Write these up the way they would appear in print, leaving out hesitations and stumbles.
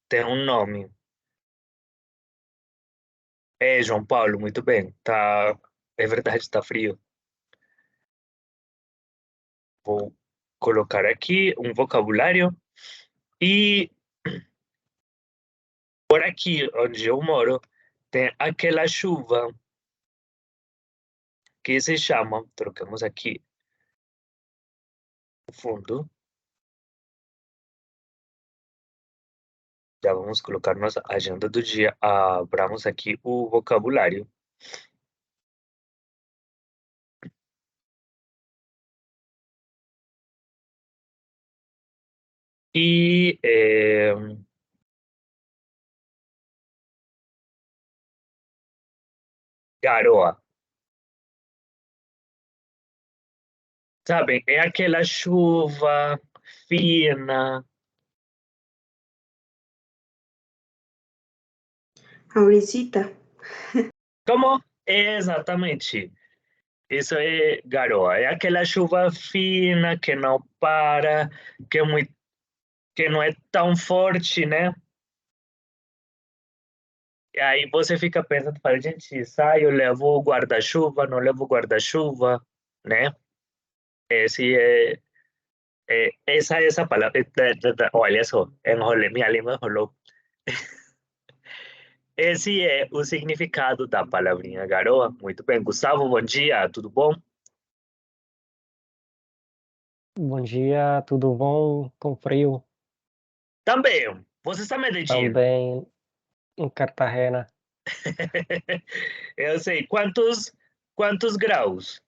tem um nome. É, João Paulo, muito bem. Tá, é verdade, está frio. Vou colocar aqui um vocabulário. E por aqui, onde eu moro, tem aquela chuva que se chama, trocamos aqui o fundo, já vamos colocar nossa agenda do dia. Abramos aqui o vocabulário. E garoa, sabem? É aquela chuva fina. Aurisita. Como? Exatamente. Isso é garoa. É aquela chuva fina que não para, que, é muito, que não é tão forte, né? E aí você fica pensando, fala, gente, sai, eu levo guarda-chuva, não levo guarda-chuva, né? Esse essa palavra, olha só, enrolei, minha língua enrolou. Esse é o significado da palavrinha garoa. Muito bem, Gustavo, bom dia, tudo bom? Bom dia, tudo bom? Com frio Também, você está em Medellín? também em Cartagena. Eu sei, quantos graus?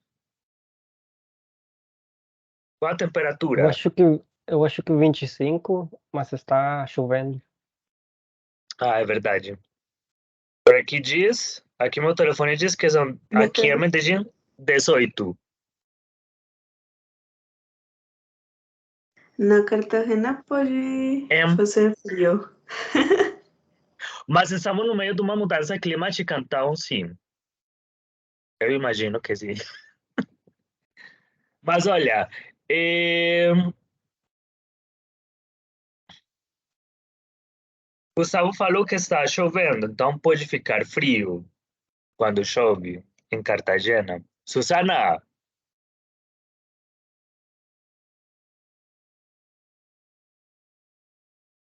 Qual a Eu temperatura? acho que eu acho que 25, mas está chovendo. Ah, é verdade. Por aqui diz, aqui meu telefone diz que são, Na, aqui é Car- Medellín, 18. na Cartagena pode É, fazer frio. mas estamos no meio de uma mudança climática, então sim, eu imagino que sim. Mas olha, Gustavo falou que está chovendo, então pode ficar frio quando chove em Cartagena. Susana,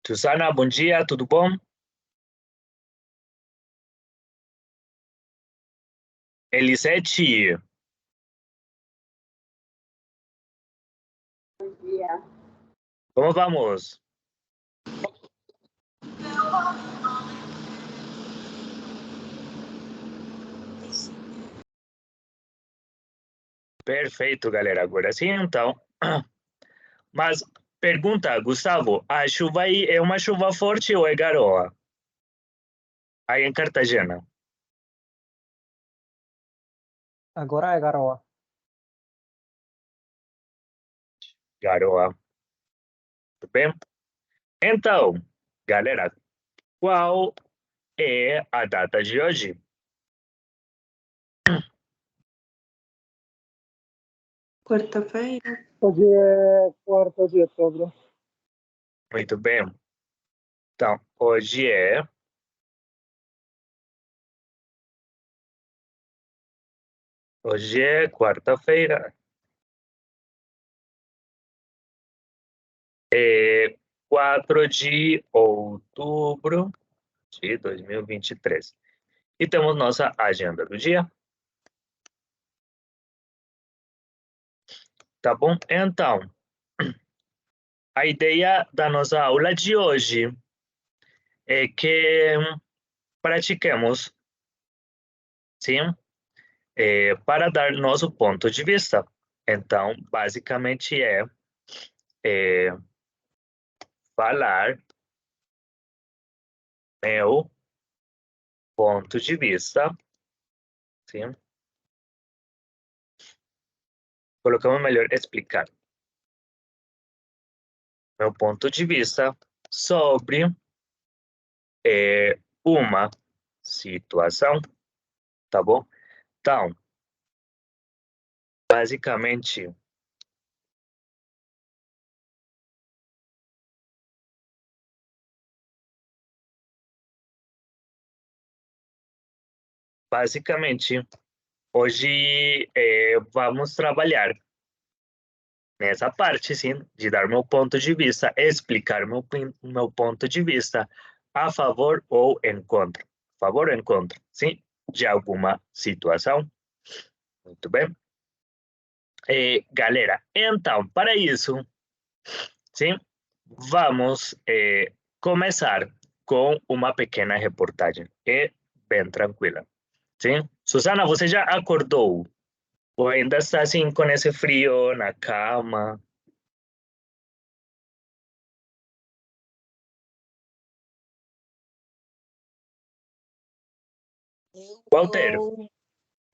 Susana, bom dia, tudo bom? Elisete, como vamos? Perfeito, galera. Agora sim, então. Mas pergunta, Gustavo, a chuva aí é uma chuva forte ou é garoa? Aí em Cartagena. Agora é garoa. Garoa. Tudo bem? Então, galera, qual é a data de hoje? Quarta-feira. Hoje é 4 de outubro. Muito bem. Então, hoje é quarta-feira, é 4 de outubro de 2023. E temos nossa agenda do dia, tá bom? Então, a ideia da nossa aula de hoje é que pratiquemos, sim, para dar nosso ponto de vista. Então, basicamente é falar meu ponto de vista, sim? Colocamos melhor explicar meu ponto de vista sobre uma situação, tá bom? Então, basicamente, basicamente, hoje vamos trabalhar nessa parte, sim, de dar meu ponto de vista, explicar meu ponto de vista a favor ou em contra. Favor ou em contra, sim, de alguma situação. Muito bem. Galera, então, para isso, sim, vamos começar com uma pequena reportagem. É bem tranquila. Sim? Susana, você já acordou? Ou ainda está assim com esse frio na cama? Eu Walter, vou,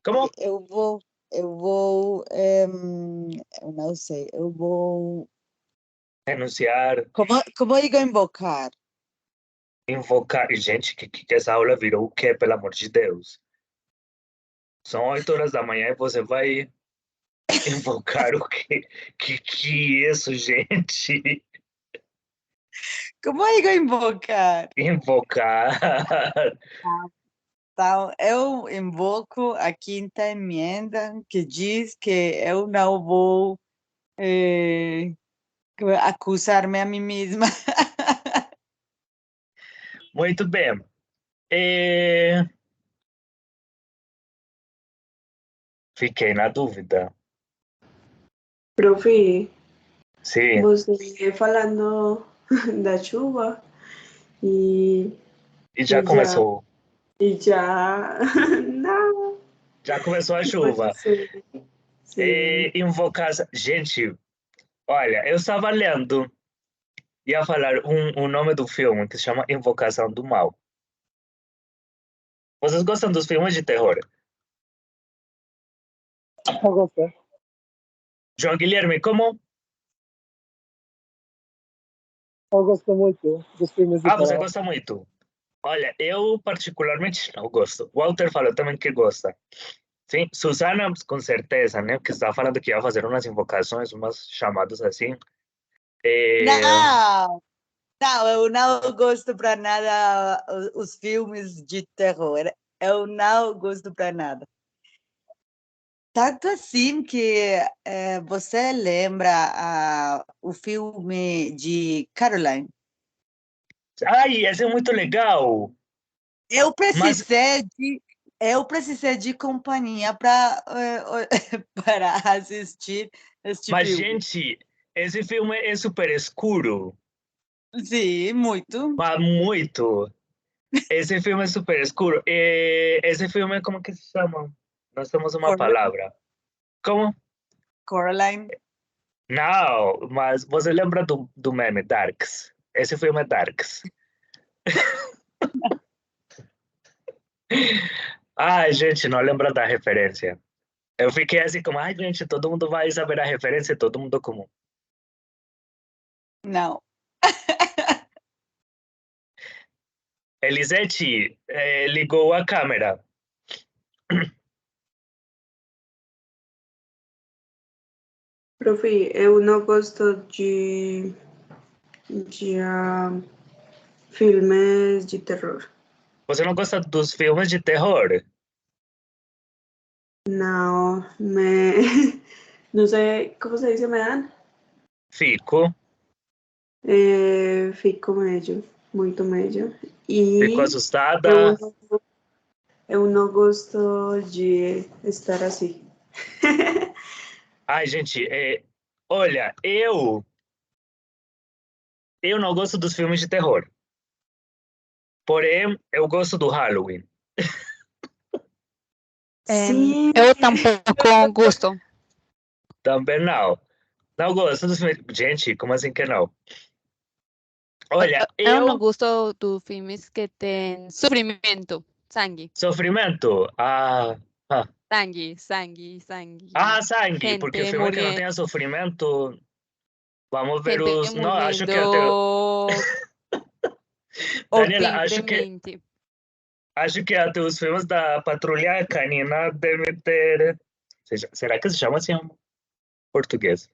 como? eu não sei, eu vou, Renunciar, como digo invocar? invocar. Gente, que essa aula virou o quê, pelo amor de Deus? São 8 horas da manhã e você vai invocar o quê? Que isso, gente? Como digo invocar? Invocar. Então, eu invoco a quinta emenda que diz que eu não vou acusar-me a mim mesma. Muito bem. É, fiquei na dúvida. Profe, Sim, você falando da chuva e, e já e já, começou. e já, não, Já começou a pode chuva. ser, sim. Invocar. Gente, olha, eu estava lendo, ia falar um nome do filme que se chama Invocação do Mal. Vocês gostam dos filmes de terror? Eu gosto. João Guilherme, como? Eu gosto muito dos filmes de Ah, você terror. gosta muito. Olha, eu particularmente não gosto. Walter falou também que gosta. Sim, Susana, com certeza, né? Que estava falando que ia fazer umas invocações, umas chamadas assim. Não, não, eu não gosto para nada os filmes de terror. Eu não gosto para nada. Tanto assim que você lembra o filme de Caroline? Ai, esse é muito legal. Eu Mas, precisei de, eu precisei de companhia para para assistir este mas, filme. gente, esse filme é super escuro. Sim, muito. Mas muito. Esse filme é super escuro. Esse filme, como que se chama? Nós temos uma palavra. Como? Coraline. Não, mas você lembra do meme Darks? Esse filme é Darks. Ai, gente, não lembra da referência. Eu fiquei assim como, ai, gente, todo mundo vai saber a referência, todo mundo comum. Não. Elisete, ligou a câmera. Profe, eu não gosto de filmes de terror. Você não gosta dos filmes de terror? Não, não sei, como se dice, me dan? Fico. Fico meio, muito meio. Fico E assustada. eu, eu não gosto de estar assim. Ai, gente, olha, eu não gosto dos filmes de terror. Porém, eu gosto do Halloween. Sim, Eu tampouco gosto. Também não. Não gosto dos filmes. Gente, como assim que não? Olha, Eu não eu. gosto dos filmes que têm sofrimento, sangue, Sofrimento. sangue, sangue, sangue. Sangue, porque o Gente filme que não morrendo, tenha sofrimento. Vamos ver gente os. Não, acho que até. morrendo Daniela, horrivelmente. acho que até os filmes da Patrulha Canina devem ter. Será que se chama assim em português?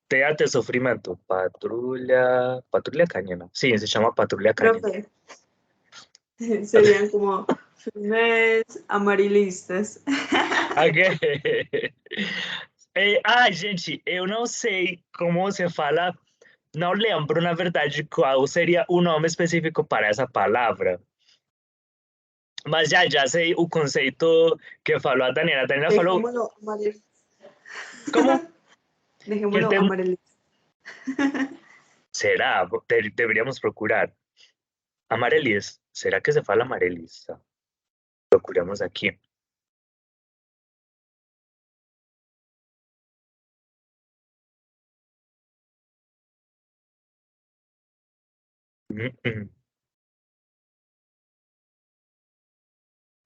Tem até sofrimento. Patrulha. Patrulha Canina. Sim, se chama Patrulha Canina. profe, Serían como filmes amarelistas. Ok. Gente, eu não sei como você fala, não lembro, na verdade, qual seria o nome específico para essa palavra. Mas já sei o conceito que falou a Daniela. A Daniela falou, Dejémoslo amarelista. como? Que Dejémoslo tem... amarelista. Será? Deveríamos procurar. Amarelis. Será que se fala amarelista? Procuramos aqui. Hum.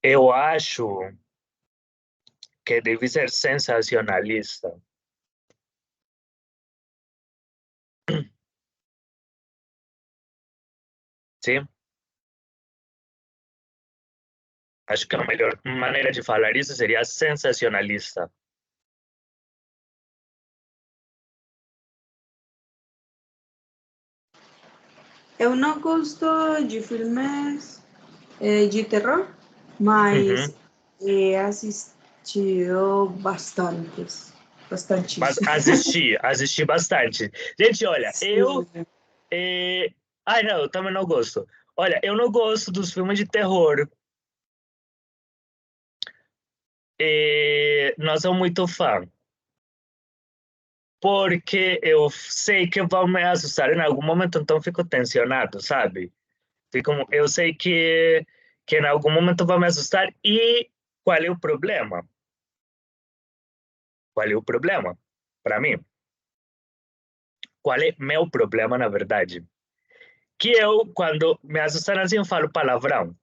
Eu acho que deve ser sensacionalista. Sim? Acho que a melhor maneira de falar isso seria sensacionalista. Eu não gosto de filmes de terror, Uhum. mas he assistido bastantes. Mas Bastantíssimo. assisti bastante. Gente, olha, Sim. Ai, não, eu também não gosto. Olha, eu não gosto dos filmes de terror. Não sou muito fã. Porque eu sei que vão me assustar em algum momento, então fico tensionado, sabe? Eu sei que em algum momento vão me assustar. E qual é o problema? Qual é o problema? Para mim, qual é meu problema, na verdade? Que eu, quando me assustam assim, eu falo palavrão.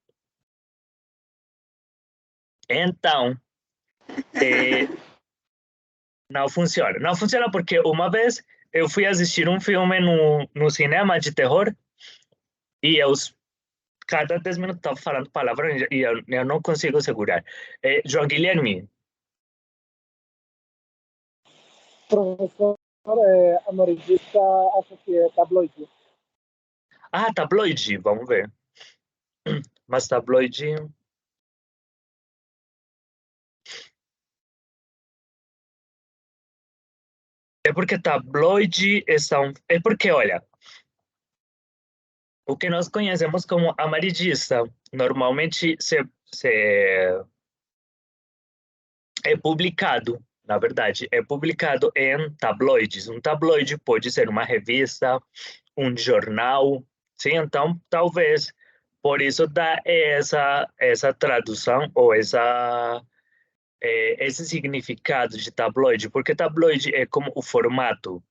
Então, eh, não funciona. Não funciona porque uma vez eu fui assistir um filme no cinema de terror e cada 10 minutos estava falando palavrão e eu não consigo segurar. João Guilherme, Professor, amarelista, acho que é tabloide. tabloide, vamos ver. Mas tabloide... É porque tabloide são... É porque, olha, o que nós conhecemos como amarillista normalmente é publicado, na verdade, é publicado em tabloides. Um tabloide pode ser uma revista, um jornal, sim? Então, talvez por isso dá essa tradução ou esse significado de tabloide, porque tabloide é como o formato,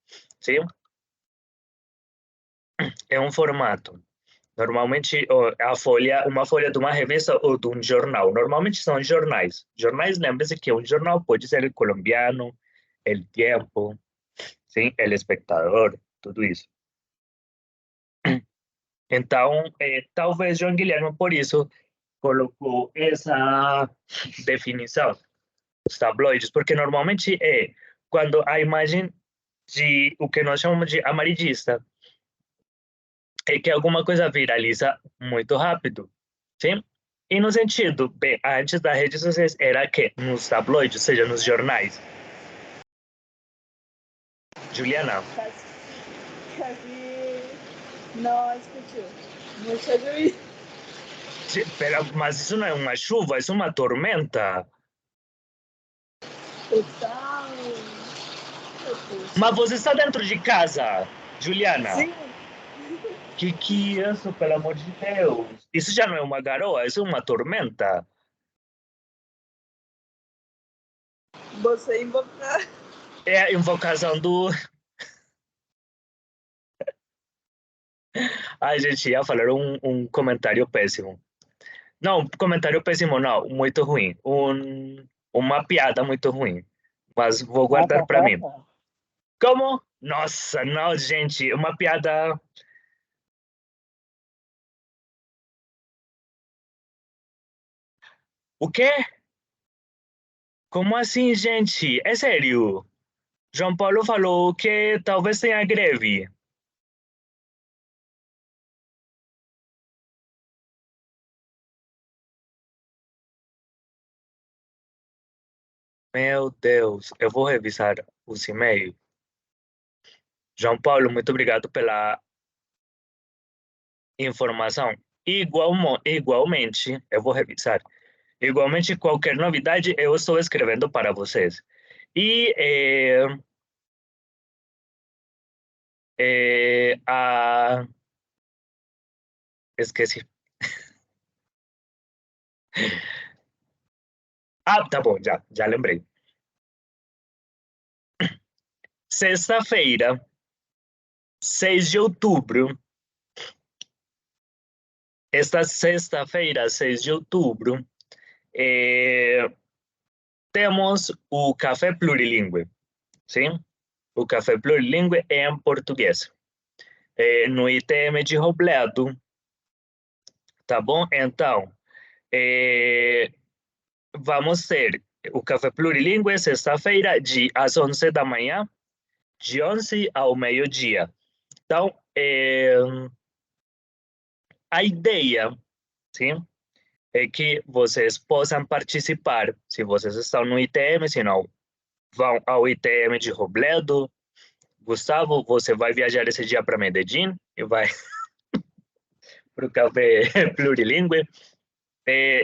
sim? É um formato. Normalmente, uma folha de uma revista ou de um jornal. Normalmente são jornais. Jornais, lembre-se que um jornal pode ser el colombiano, El Tiempo, sim, El Espectador, tudo isso. Então, talvez João Guilherme, por isso, colocou essa definição, os tabloides, porque normalmente é quando a imagem de o que nós chamamos de amarillista é que alguma coisa viraliza muito rápido, sim? E no sentido, bem, antes das redes sociais, era que nos tabloides, ou seja, nos jornais. Juliana, Casi no escucho. Mucha lluvia. mas isso não é uma chuva, isso é uma tormenta. Total. Mas você está dentro de casa, Juliana. Sim, Que é isso, pelo amor de Deus? Isso já não é uma garoa, isso é uma tormenta. você invocar. É a invocação do... Ai, gente, ia falar um comentário péssimo. Não, comentário péssimo não, muito ruim. Uma piada muito ruim. Mas vou guardar para mim. Como? Nossa, não, gente, uma piada... O quê? Como assim, gente? É sério? João Paulo falou que talvez tenha greve. Meu Deus, eu vou revisar os e-mails. João Paulo, muito obrigado pela informação. Igualmente, eu vou revisar. Igualmente, qualquer novidade, eu estou escrevendo para vocês. E esqueci. Ah, tá bom, já lembrei. Sexta-feira, 6 de outubro. Esta sexta-feira, 6 de outubro, temos o Café Plurilingue, sim? O Café Plurilingue é em português. No ITM de Robledo, tá bom? Então, vamos ter o Café Plurilingue sexta-feira, às 11 da manhã, de 11 ao meio-dia. Então, a ideia, sim, é que vocês possam participar, se vocês estão no ITM, se não, vão ao ITM de Robledo. Gustavo, você vai viajar esse dia para Medellín e vai para o Café Plurilingue.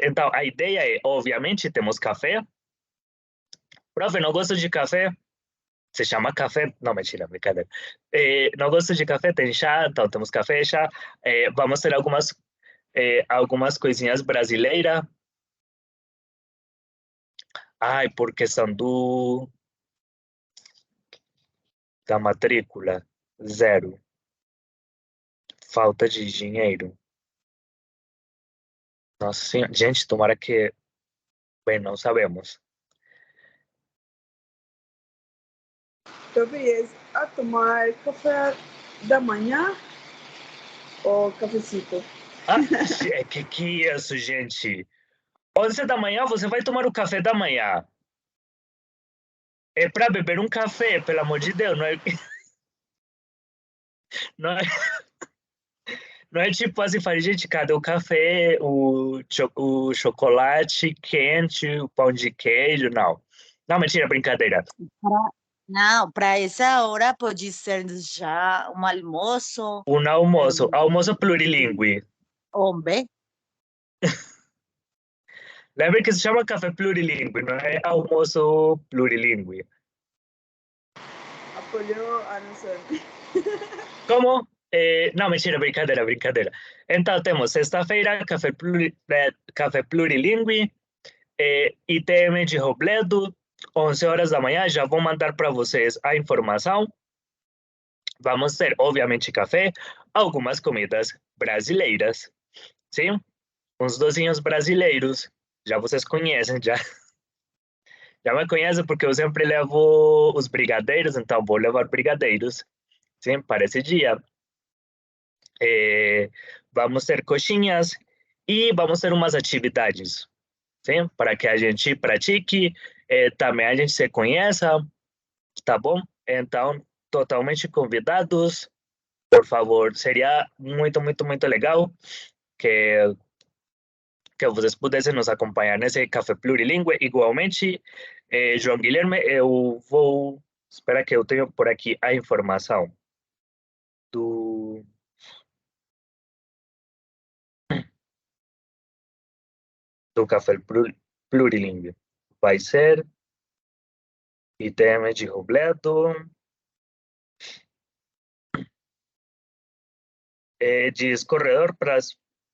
Então, a ideia é, obviamente, temos café. Profe, não gosto de café. Se chama café. Não, mentira, brincadeira. Não gosto de café, tem chá, então temos café e chá. Vamos ter algumas coisinhas brasileiras. Ai, por questão da matrícula, 0. Falta de dinheiro. Nossa senhora, gente, tomara que... Bem, não sabemos. Talvez a tomar café da manhã ou cafecito? Ah, que é isso, gente? 11 da manhã, você vai tomar o café da manhã. É para beber um café, pelo amor de Deus. Não é, não é tipo assim, fala, gente, cadê o café, o chocolate quente, o pão de queijo? Não. Não, mentira, brincadeira. Não, para essa hora pode ser já um almoço. Um almoço plurilingue. Homem. Lembra que se chama café plurilingue, não é almoço plurilingue. Apoiou a noção. Como? Não, mentira, brincadeira. Então, temos sexta-feira, café plurilingue, ITM de Robledo, 11 horas da manhã. Já vou mandar para vocês a informação. Vamos ter, obviamente, café, algumas comidas brasileiras, sim? Uns docinhos brasileiros. Já vocês conhecem, já me conhecem porque eu sempre levo os brigadeiros, então vou levar brigadeiros, sim, para esse dia. Vamos ter coxinhas e vamos ter umas atividades, sim? Para que a gente pratique, também a gente se conheça, tá bom? Então, totalmente convidados, por favor. Seria muito legal que vocês pudessem nos acompanhar nesse Café Plurilingue. Igualmente, João Guilherme, eu vou... Espera que eu tenho por aqui a informação do... do Café Plurilingue. Vai ser ITM de Robledo, diz corredor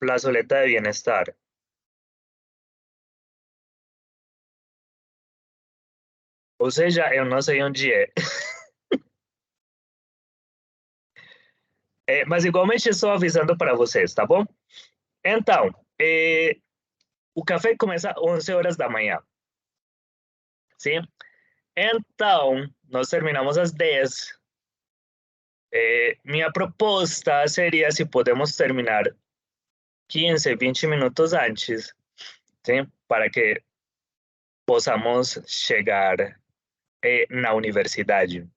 Plazoleta de Bienestar. Ou seja, eu não sei onde é. Mas igualmente estou avisando para vocês, tá bom? Então, o café começa às 11 horas da manhã. Sim? Então, nós terminamos às 10. Minha proposta seria se podemos terminar 15, 20 minutos antes, sim? Para que possamos chegar na universidade.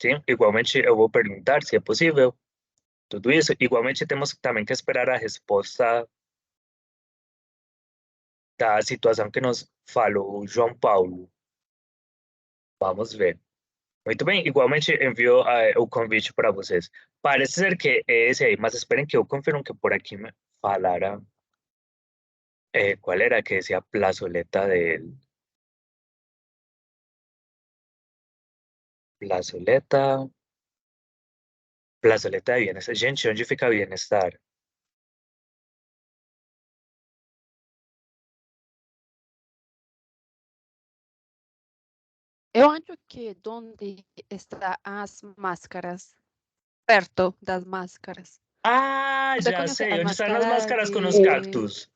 Sim? Igualmente, eu vou perguntar se é possível tudo isso. Igualmente, temos também que esperar a resposta da situação que nos falou o João Paulo. Vamos ver. Muito bem, igualmente enviou o convite para vocês. Parece ser que é esse aí, mas esperem que eu confirmo que por aqui me falara qual era que decía plazoleta de él. Plazoleta de bienestar. Gente, onde fica bienestar? Eu acho que onde estão as máscaras, perto das máscaras. Ah, Você já conhece sei. as Onde estão as máscaras com os de... cactos?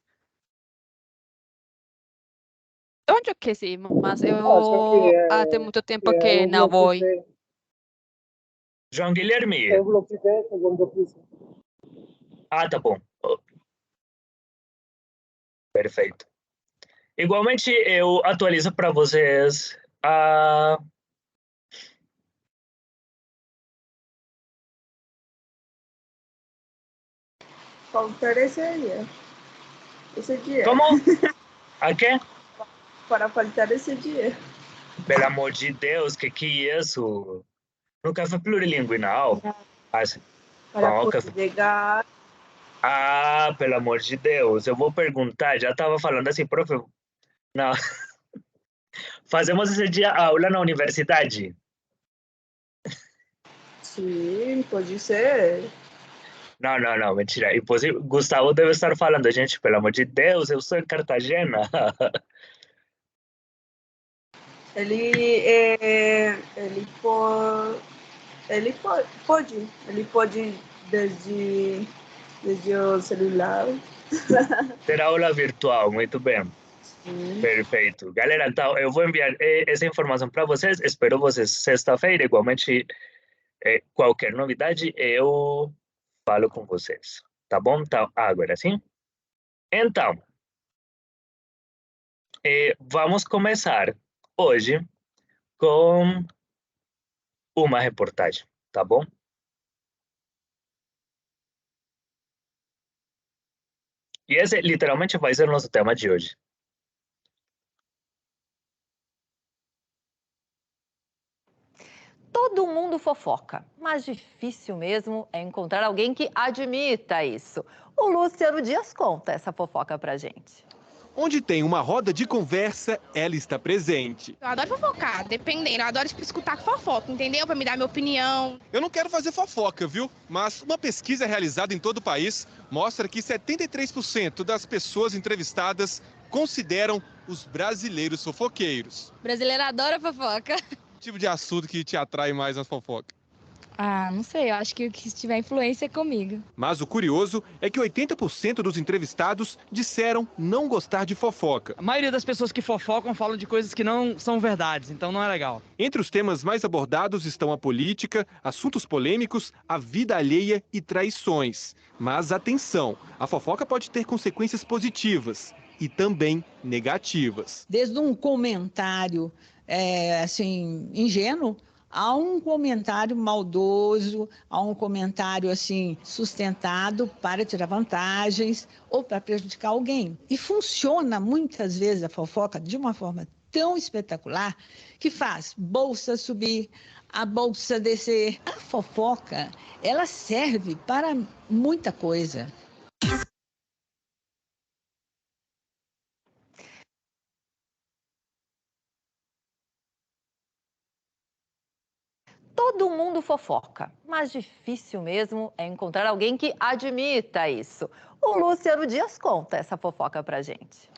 Eu acho que sim, mas Acho eu que há muito tempo é que o não bloco vou. C, João Guilherme. é o bloco C, segundo piso. Ah, tá bom. Oh, perfeito. Igualmente, eu atualizo para vocês a... Faltar esse dia. Esse dia. Como? A quê? Para faltar esse dia. Pelo amor de Deus, que é isso? No café plurilingue, não? Para Bom, poder chegar. Ah, pelo amor de Deus, eu vou perguntar, já estava falando assim, profe, não. Fazemos esse dia aula na universidade? Sim, pode ser. Não, mentira. Impossível. Gustavo deve estar falando, gente, pelo amor de Deus, eu sou em Cartagena. Ele pode desde o celular. Terá aula virtual, muito bem. Sim. Perfeito. Galera, então, eu vou enviar essa informação para vocês. Espero vocês sexta-feira. Igualmente, qualquer novidade, eu falo com vocês. Tá bom? Então, agora sim? Então, vamos começar hoje com uma reportagem, tá bom? E esse literalmente vai ser o nosso tema de hoje. Todo mundo fofoca, mas difícil mesmo é encontrar alguém que admita isso. O Luciano Dias conta essa fofoca pra gente. Onde tem uma roda de conversa, ela está presente. Eu adoro fofocar, dependendo. Eu adoro escutar fofoca, entendeu? Pra me dar minha opinião. Eu não quero fazer fofoca, viu? Mas uma pesquisa realizada em todo o país mostra que 73% das pessoas entrevistadas consideram os brasileiros fofoqueiros. O brasileiro adora fofoca. Que tipo de assunto que te atrai mais nas fofocas? Ah, não sei. Eu acho que o que tiver influência é comigo. Mas o curioso é que 80% dos entrevistados disseram não gostar de fofoca. A maioria das pessoas que fofocam falam de coisas que não são verdades, então não é legal. Entre os temas mais abordados estão a política, assuntos polêmicos, a vida alheia e traições. Mas atenção, a fofoca pode ter consequências positivas e também negativas. Desde um comentário assim, ingênuo, há um comentário maldoso, há um comentário assim sustentado para tirar vantagens ou para prejudicar alguém. E funciona muitas vezes a fofoca de uma forma tão espetacular que faz bolsa subir, a bolsa descer. A fofoca, ela serve para muita coisa. Todo mundo fofoca, mas difícil mesmo é encontrar alguém que admita isso. O Luciano Dias conta essa fofoca pra gente.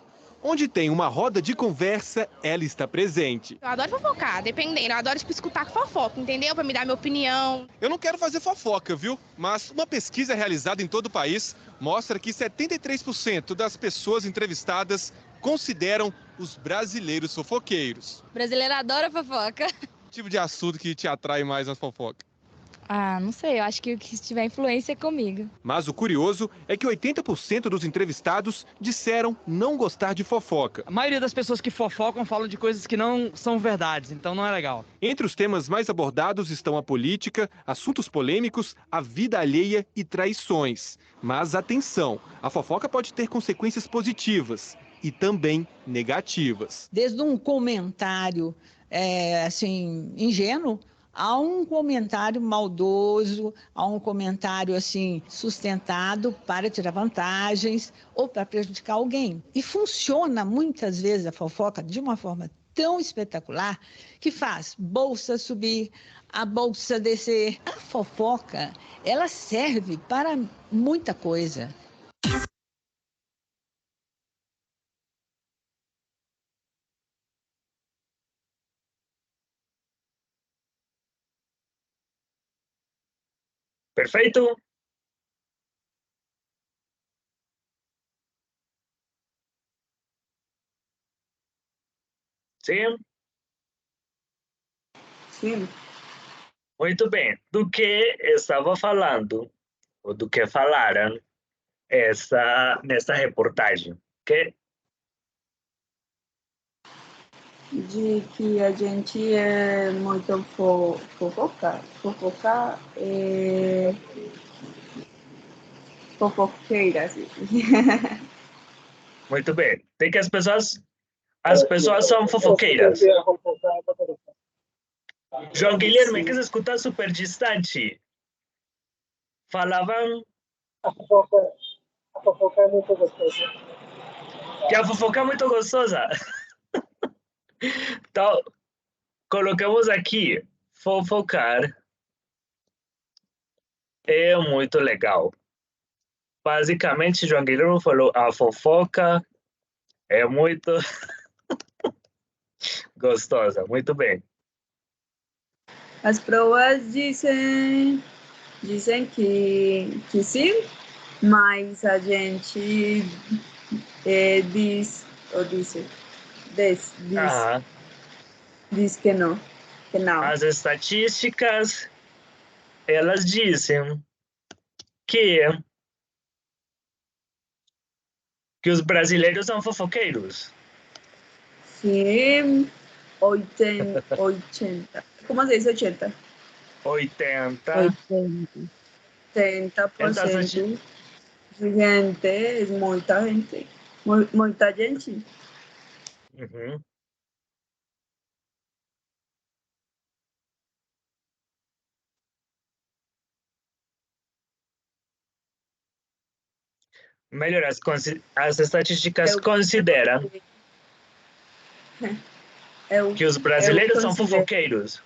Onde tem uma roda de conversa, ela está presente. Eu adoro fofocar, dependendo. Eu adoro escutar fofoca, entendeu? Pra me dar minha opinião. Eu não quero fazer fofoca, viu? Mas uma pesquisa realizada em todo o país mostra que 73% das pessoas entrevistadas consideram os brasileiros fofoqueiros. O brasileiro adora fofoca. Que tipo de assunto que te atrai mais nas fofocas? Ah, não sei. Eu acho que o que tiver influência é comigo. Mas o curioso é que 80% dos entrevistados disseram não gostar de fofoca. A maioria das pessoas que fofocam falam de coisas que não são verdades, então não é legal. Entre os temas mais abordados estão a política, assuntos polêmicos, a vida alheia e traições. Mas atenção, a fofoca pode ter consequências positivas e também negativas. Desde um comentário assim, ingênuo, a um comentário maldoso, a um comentário assim sustentado para tirar vantagens ou para prejudicar alguém. E funciona muitas vezes a fofoca de uma forma tão espetacular que faz bolsa subir, a bolsa descer. A fofoca, ela serve para muita coisa. Perfeito? Sim? Sim. Muito bem. Do que estava falando, ou do que falaram nessa reportagem? Que De que a gente é muito fofoqueira, assim. muito bem. Tem que as pessoas são fofoqueiras. João Guilherme, que se escuta super distante. Falavam A fofoca é muito gostosa. que a fofoca é muito gostosa. Então, colocamos aqui, fofocar é muito legal. Basicamente, João Guilherme falou, a fofoca é muito gostosa. Muito bem. As provas dizem que sim, mas a gente diz Aham. diz que não. As estatísticas, elas dizem que os brasileiros são fofoqueiros. Sim, 80. Como se diz 80? 80. 80% de gente, é muita gente. Muita gente. Uhum. Melhor, as estatísticas consideram que os brasileiros são fofoqueiros.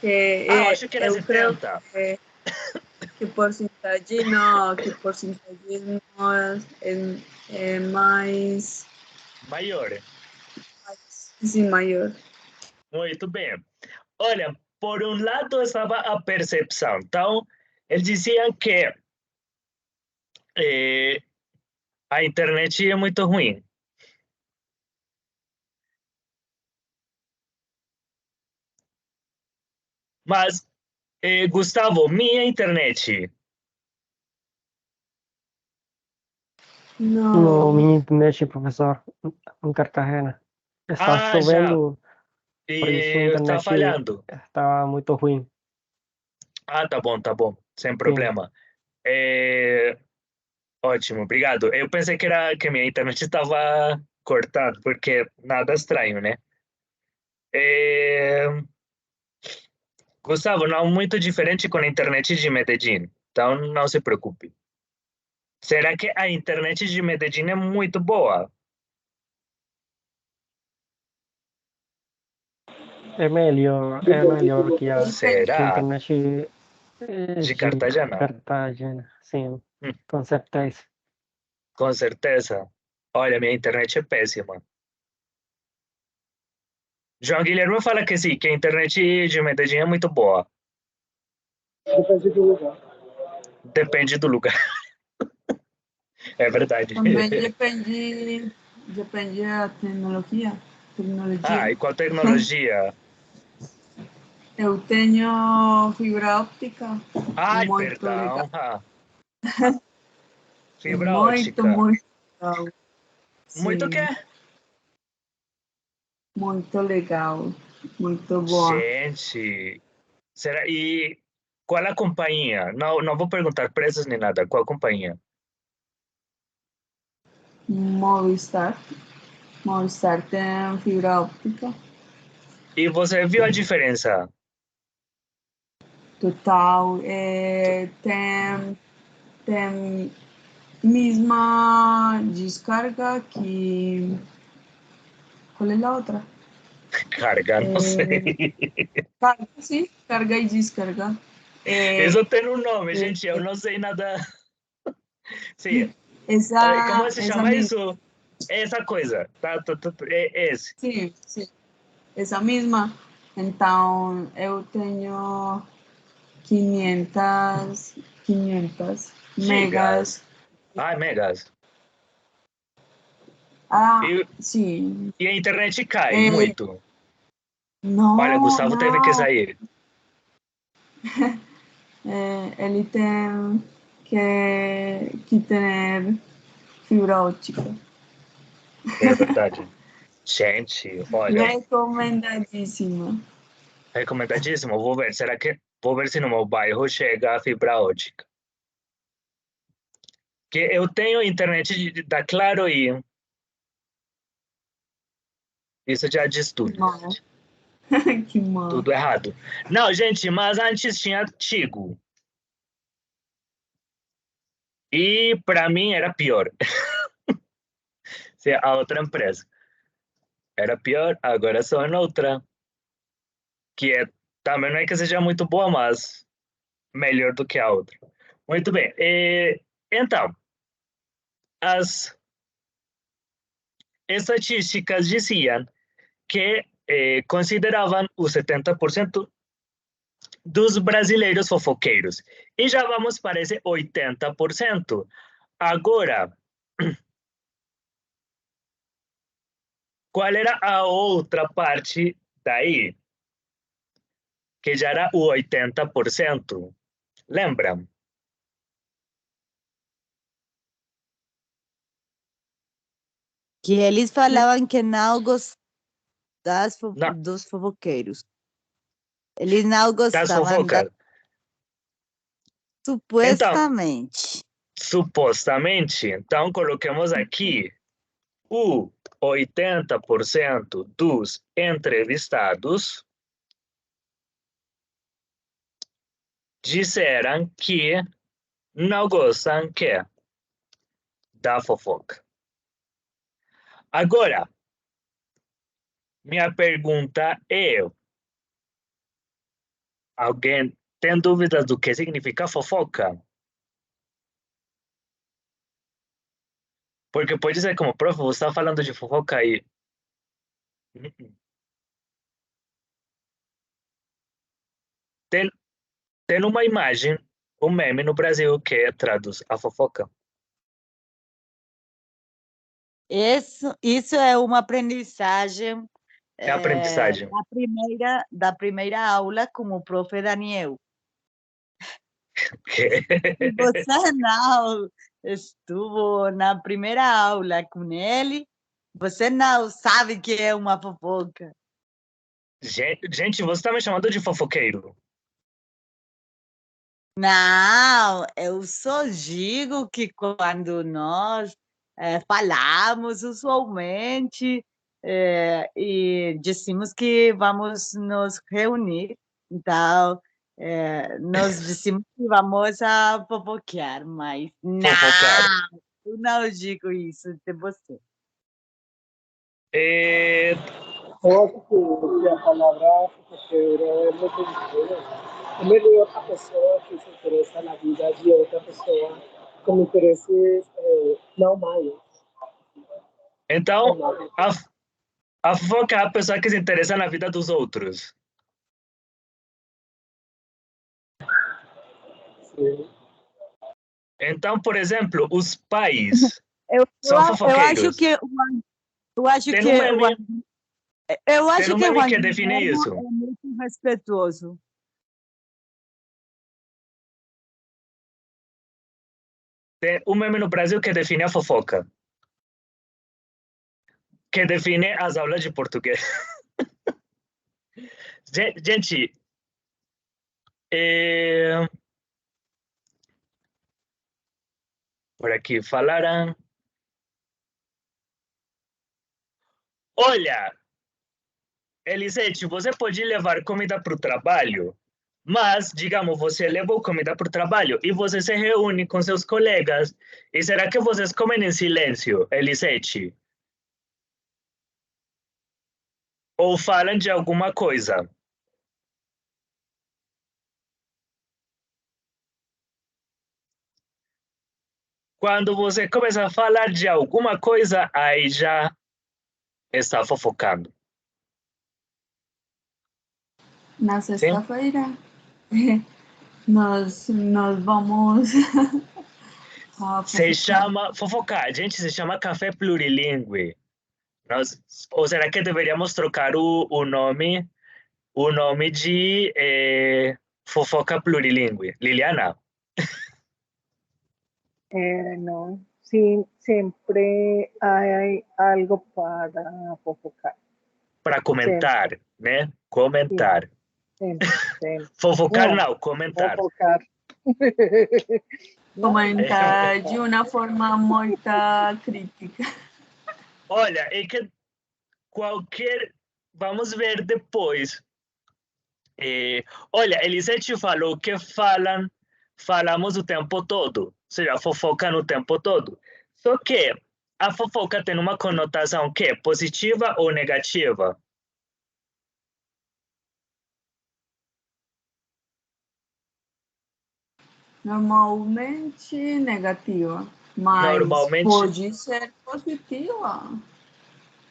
Eu acho que era 70. Que porcentagem não, é mais... Maior. Sim, maior. Muito bem. Olha, por um lado estava a percepção. Então, eles diziam que a internet é muito ruim. Mas, Gustavo, minha internet. No, minha internet, professor, em Cartagena. Está Já. chovendo, por isso a E está internet falhando. está muito ruim. Tá bom. Sem problema. Ótimo, obrigado. Eu pensei que minha internet estava cortada, porque nada estranho, né? Gustavo, não muito diferente com a internet de Medellín, então não se preocupe. Será que a internet de Medellín é muito boa? É melhor que a Será? internet De de Cartagena? Cartagena, sim, com certeza. Com certeza. Olha, minha internet é péssima. João Guilherme fala que sim, que a internet de Medellín é muito boa. Depende do lugar. Depende do lugar. É verdade. Também depende da tecnologia. E qual tecnologia? Eu tenho fibra óptica. Ai, Muito perdão. legal. Fibra ótica. Muito legal. Muito o quê? Muito legal. Muito boa. Gente, será? E qual a companhia? Não vou perguntar preços nem nada. Qual companhia? Movistar. Movistar tem fibra óptica. E você viu a diferença? Total. Tem misma descarga que... ¿Cuál es la otra? Carga, não sei. Carga, sí, carga y descarga. Isso tem um nome, gente, eu não sei nada. Sim. Como se chama isso? Essa coisa. É esse. Sim, sim. Essa mesma. Então, eu tenho 500 megas. Ah, megas. Sim. E a internet cai muito. Não, Olha, Gustavo não. teve que sair. Ele tem que ter fibra óptica. É verdade. Gente, olha. Recomendadíssima. Recomendadíssimo. Vou ver se no meu bairro chega a fibra ótica. Que eu tenho internet da Claro e isso já diz tudo. Que mal. Tudo errado. Não, gente, mas antes tinha Tigo. E para mim era pior. A outra empresa. Era pior, agora sou em outra. Que também não é que seja muito boa, mas melhor do que a outra. Muito bem. Então, as estatísticas diziam que consideravam os 70% dos brasileiros fofoqueiros. E já vamos para esse 80%. Agora, qual era a outra parte daí? Que já era o 80%. Lembra? Que eles falavam que não gostavam Não. dos fofoqueiros. Eles não Das gostavam fofocas. Supuestamente. Então, supostamente, então coloquemos aqui o 80% dos entrevistados disseram que não gostam da fofoca. Agora, minha pergunta é: alguém tem dúvidas do que significa fofoca? Porque pode ser como, prof, você está falando de fofoca aí. Tem uma imagem, um meme no Brasil que traduz a fofoca. Isso é uma aprendizagem, É aprendizagem. da primeira aula com o prof. Daniel. Que? Se você não estuvo na primeira aula com ele, você não sabe que é uma fofoca. Gente, você está me chamando de fofoqueiro? Não, eu só digo que quando nós falamos usualmente e dizemos que vamos nos reunir, então nós dizemos que vamos a fofoquear, mas Fofocar. não, eu não digo isso de você. Eu acho que a palavra fofoqueiro é muito diferente. É melhor a pessoa que se interessa na vida de outra pessoa com interesses normais. Então, a fofoca é a pessoa que se interessa na vida dos outros. Sim. Então, por exemplo, os pais são Eu fofoqueiros. acho que Tem um meme. Eu acho Tem um que o meme que define Guilherme isso. é muito respeitoso. Tem um meme no Brasil que define a fofoca. Que define as aulas de português. Gente, por aqui falaram Olha, Elisete, você pode levar comida para o trabalho, mas, digamos, você levou comida para o trabalho e você se reúne com seus colegas. E será que vocês comem em silêncio, Elisete? Ou falam de alguma coisa? Quando você começa a falar de alguma coisa, aí já está fofocando. Na sexta-feira, nós vamos a Se fofocar. chama fofocar, gente, se chama café plurilingue. Ou será que deveríamos trocar o nome de fofoca plurilingue? Liliana, No, sí, siempre hay algo para fofocar. para comentar, né? Comentar. Sempre, sempre. Fofocar não, comentar. Fofocar. Comentar de uma forma muito crítica. Olha, é que vamos ver depois. Olha, Elisete falou que falamos o tempo todo, ou seja, fofoca no tempo todo. Só que a fofoca tem uma conotação que é positiva ou negativa? Normalmente negativa, mas Normalmente pode ser positiva.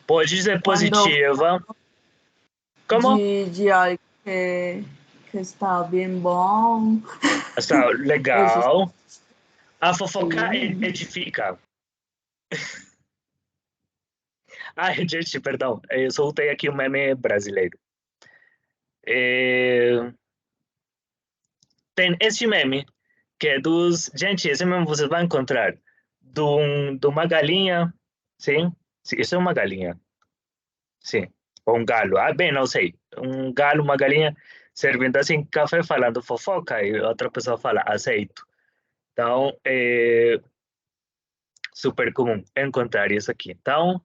pode ser positiva. Como? De algo que está bem bom. Está legal. A fofoca edifica. Ai, gente, perdão. Eu soltei aqui um meme brasileiro. Tem este meme, que é dos... Gente, esse meme vocês vão encontrar. De uma galinha, sim? Isso é uma galinha. Sim. Ou um galo. Ah, bem, não sei. Um galo, uma galinha, servindo assim café, falando fofoca, e outra pessoa fala, aceito. Então, é super comum encontrar isso aqui. Então,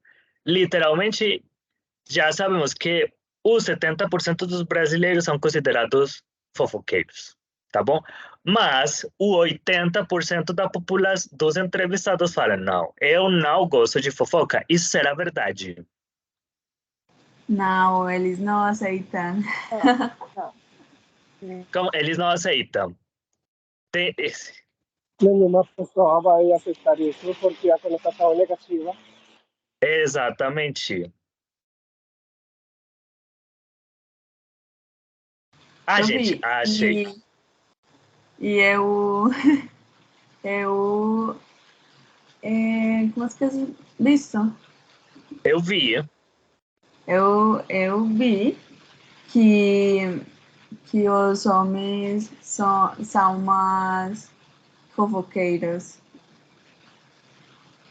literalmente, já sabemos que os 70% dos brasileiros são considerados fofoqueiros, tá bom? Mas o 80% da população dos entrevistados falam, não, eu não gosto de fofoca. Isso será verdade? Não, eles não aceitam. Como eles não aceitam. Tem esse. Nenhuma pessoa vai aceitar isso porque a conotação é negativa. Exatamente. Ah, gente, achei. E eu como se diz isso? Eu vi. Eu vi que os homens são mais fofoqueiros.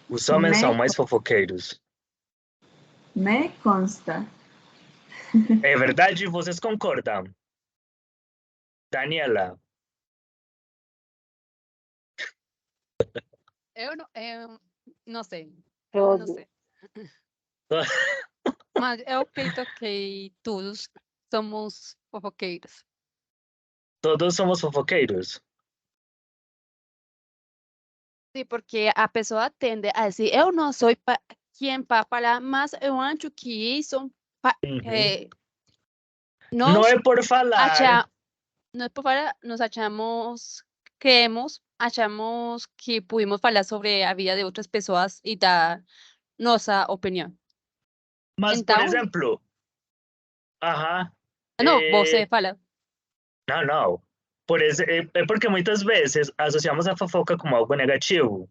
Os homens são mais fofoqueiros. Me consta. É verdade? Vocês concordam? Daniela. Eu não sei. Todo. Não sei. Mas eu acredito que todos somos fofoqueiros. Todos somos fofoqueiros? Sim, porque a pessoa tende a dizer, eu não sou quem para falar, mas eu acho que isso... Não é por falar. Não é por falar, nós achamos que podemos falar sobre a vida de outras pessoas e dar nossa opinião. Mas, então, por exemplo... Não, você fala. Não. É porque muitas vezes associamos a fofoca como algo negativo.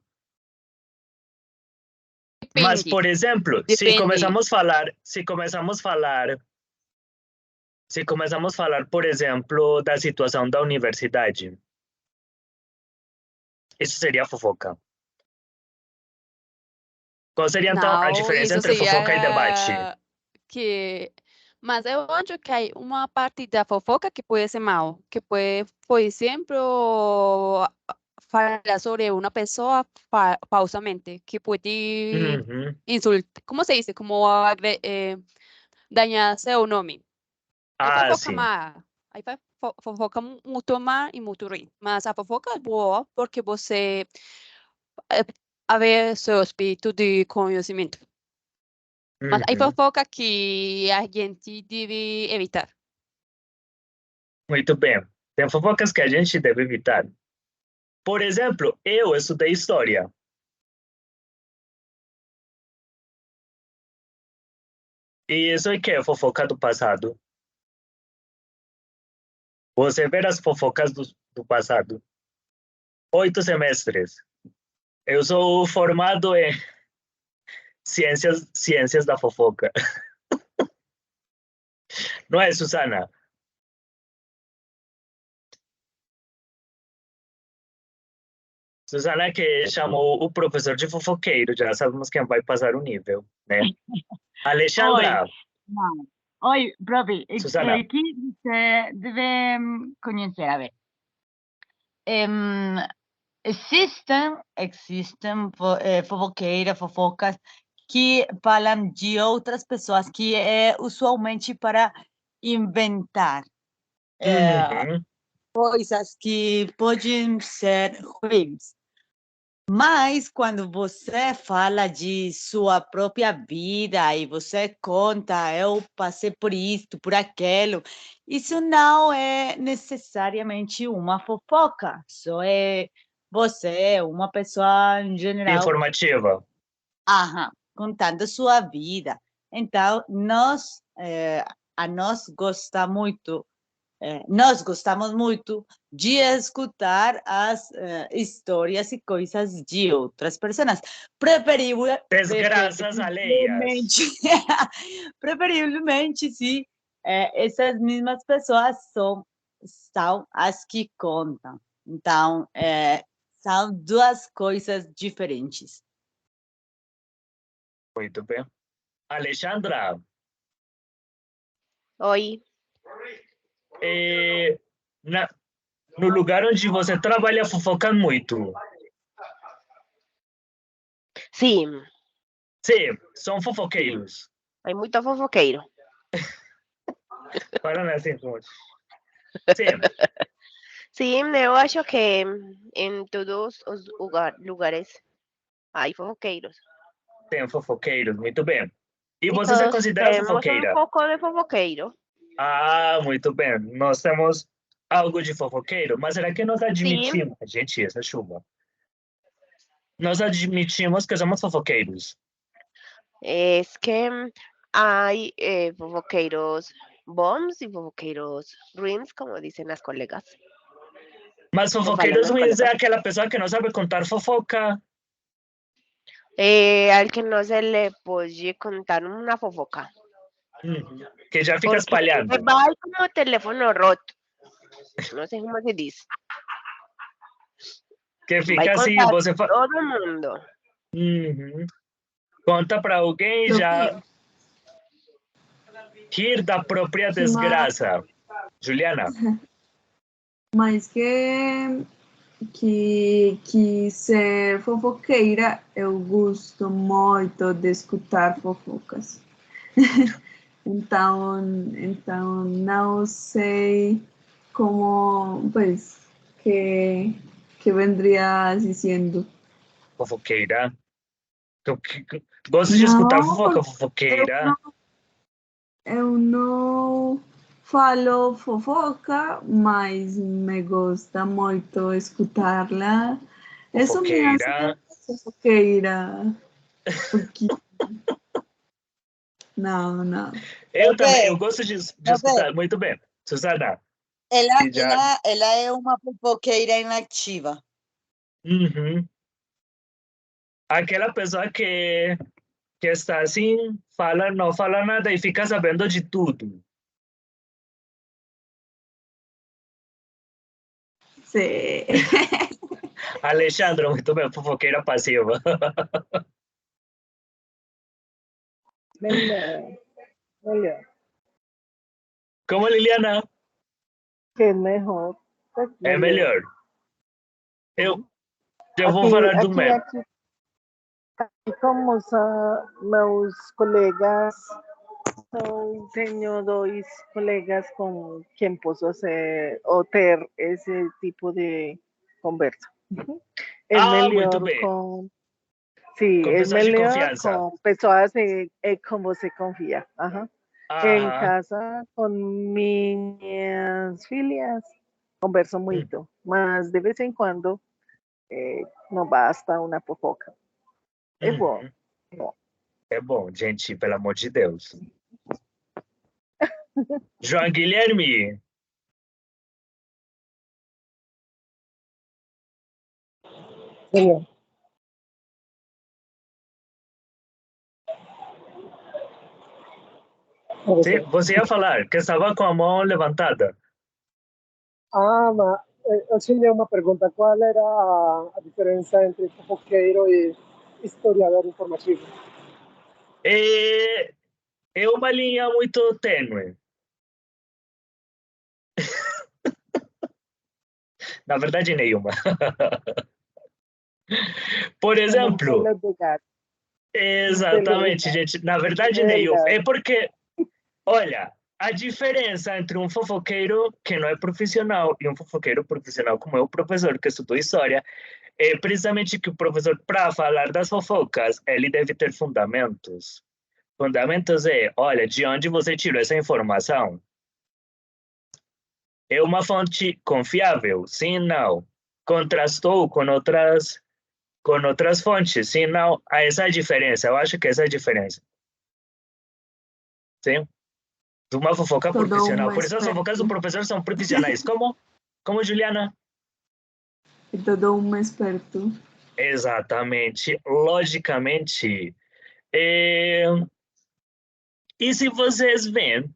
Depende. Mas, por exemplo, se começamos a falar, por exemplo, da situação da universidade, isso seria fofoca. Qual seria, então, a diferença entre fofoca e debate? Mas eu acho que há uma parte da fofoca que pode ser mal, que pode, por exemplo, falar sobre una pessoa pausamente, que pode Uhum. insultar, como se diz? Como dañar seu nome. Aí Ah, fofoca sim. má. Aí vai fofoca muito má e muito ruim. Mas a fofoca é boa porque você vê seu espírito de conhecimento. Mas aí Uhum. fofoca que a gente deve evitar. Muito bem. Tem fofocas que a gente deve evitar. Por exemplo, eu estudei história. E isso é que é fofoca do passado. Você vê as fofocas do passado. 8 semestres. Eu sou formado em ciências da fofoca. Não é, Susana? Susana que chamou o professor de fofoqueiro, já sabemos quem vai passar o nível, né? Alexandra, Não. Oi, profe, Susana. que você deve conhecer, a ver. Existem fofoqueiras, fofocas que falam de outras pessoas, que é usualmente para inventar Uhum. coisas que podem ser ruins. Mas quando você fala de sua própria vida e você conta, eu passei por isto, por aquilo, isso não é necessariamente uma fofoca, só é você, uma pessoa em geral, Informativa. contando sua vida. Então, nós gostamos muito de escutar as histórias e coisas de outras pessoas. Desgraças alheias. Preferivelmente, se essas mesmas pessoas são as que contam. Então, são duas coisas diferentes. Muito bem. Alexandra, Oi. no lugar onde você trabalha, fofocam muito. Sim, Sim, são fofoqueiros. hay muito fofoqueiro. Para assim, sim. Sim, eu acho que em todos os lugares há fofoqueiros. Tem fofoqueiros, muito bem. E E você se todos considera temos fofoqueira? pouco de fofoqueiro. Ah, muito bem. Nós temos algo de fofoqueiro, mas será que nós Sim, admitimos? Gente, essa chuva. Nós admitimos que somos fofoqueiros. es que hay fofoqueiros bons e fofoqueiros ruins, como dicen las colegas. Mas Como falam fofoqueiros las ruins é colegas. aquela pessoa que não sabe contar fofoca. Al que no se le puede contar una fofoca. Que já fica Porque espalhando. va como teléfono roto. No sé cómo se dice. Que Vai fica assim, contar você todo mundo. Conta para alguém e já rir da própria desgraça. Juliana. Mas que ser fofoqueira, eu gosto muito de escutar fofocas. Então não sei como, pues, que vendría dizendo. Fofoqueira. Gosto de escutar Não, fofoqueira. eu não falo fofoca, mas me gosta muito escutá-la. Isso me Fofoqueira. hace fofoqueira. Porque... Não. Eu também, eu gosto de escutar. Muito bem. Susana. Ela é uma fofoqueira inativa. Aquela pessoa que está assim, não fala nada e fica sabendo de tudo. Sim. Alexandra, muito bem, fofoqueira passiva. Melhor. Como, Liliana? Que melhor. É melhor. Eu vou falar do meu. Como são meus colegas, tenho dois colegas com quem posso ser ou ter esse tipo de conversa. É muito melhor bem. Sim, Com é pessoas de melhor confiança. com pessoas com você confia. Em casa, com minhas filhas, converso muito, mas de vez em quando não basta uma fofoca. É bom. É bom, gente, pelo amor de Deus. João Guilherme. Senhor. Sim, você ia falar que estava com a mão levantada. Mas eu tinha uma pergunta. Qual era a diferença entre fofoqueiro e historiador informativo? É uma linha muito tênue. Na verdade, nenhuma. Por exemplo, exatamente, gente. Na verdade, nenhuma. É porque, olha, a diferença entre um fofoqueiro que não é profissional e um fofoqueiro profissional como é o professor que estudou história é precisamente que o professor, para falar das fofocas, ele deve ter fundamentos. Fundamentos é, olha, de onde você tirou essa informação? É uma fonte confiável? Sim, não. Contrastou com outras fontes? Sim, não. Essa é a diferença. Eu acho que essa é a diferença. Sim? De uma fofoca profissional. Por isso as fofocas do professor são profissionais. Como Juliana? É todo um esperto. Exatamente. Logicamente. E se vocês veem,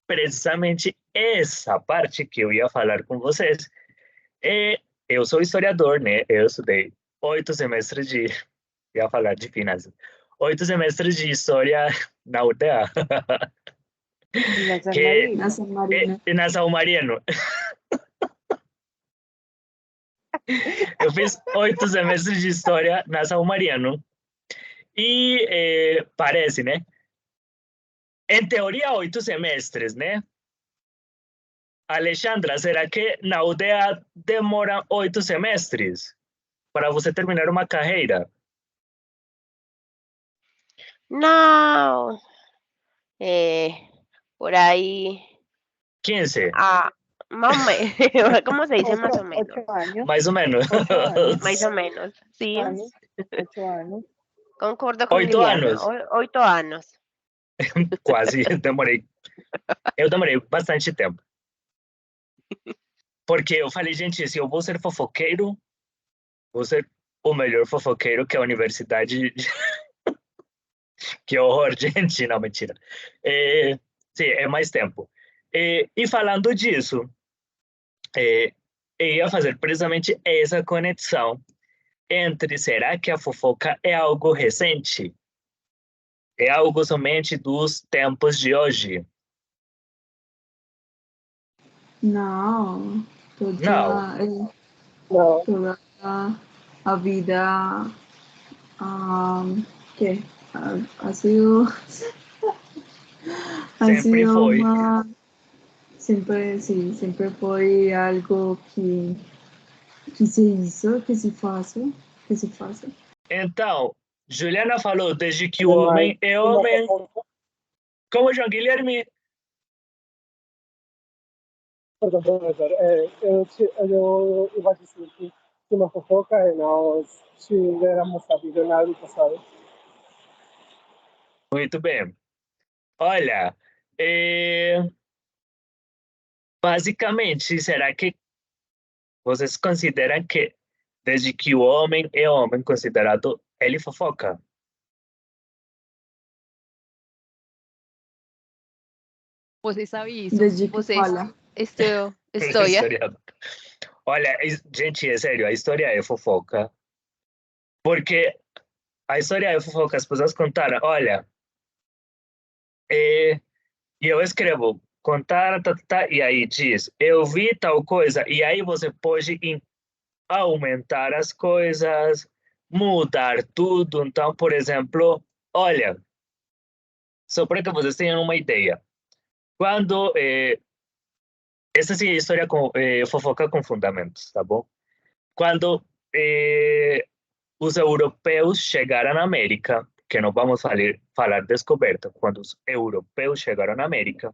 precisamente essa parte que eu ia falar com vocês, eu sou historiador, né? Eu estudei 8 semestres de... ia falar de finanças. 8 semestres de história na UDA. Na San Marino. Na São Mariano. Eu fiz 8 semestres de história na São Mariano. E parece, né? Em teoria, 8 semestres, né? Alexandra, será que na UDEA demora 8 semestres para você terminar uma carreira? Não. Por aí. 15. Más o menos. ¿Cómo se dice más o menos? 8 años. Mais ou menos. Mais ou menos, sim. 8 anos. Concordo com 8 Liliana. anos. 8 anos. Quase, demorei. Eu demorei bastante tempo. Porque eu falei, gente, se eu vou ser fofoqueiro, vou ser o melhor fofoqueiro que a universidade... Que horror, gente. Não, mentira. Sim, é mais tempo. E falando disso, eu ia fazer precisamente essa conexão entre será que a fofoca é algo recente? É algo somente dos tempos de hoje? Não. Não. Toda a vida que ha sido Sempre foi. Sempre foi algo que se hizo, que se faça. Então, Juliana falou desde que o homem é homem. Como João Guilherme? Perdão, professor. Eu ia dizer que uma fofoca é nós tivéssemos sabido no passado. Muito bem. Olha, basicamente, será que vocês consideram que desde que o homem é homem considerado, ele fofoca? Você sabe isso? Desde que Você fala. História. Olha, gente, é sério, a história é fofoca. Porque a história é fofoca, as pessoas contaram, olha, e eu escrevo, contar, e aí diz, eu vi tal coisa, e aí você pode aumentar as coisas, mudar tudo. Então, por exemplo, olha, só para que vocês tenham uma ideia, quando essa sim é história com fofoca com fundamentos, tá bom? Quando os europeus chegaram à América, que não vamos falar descoberta, quando os europeus chegaram à América,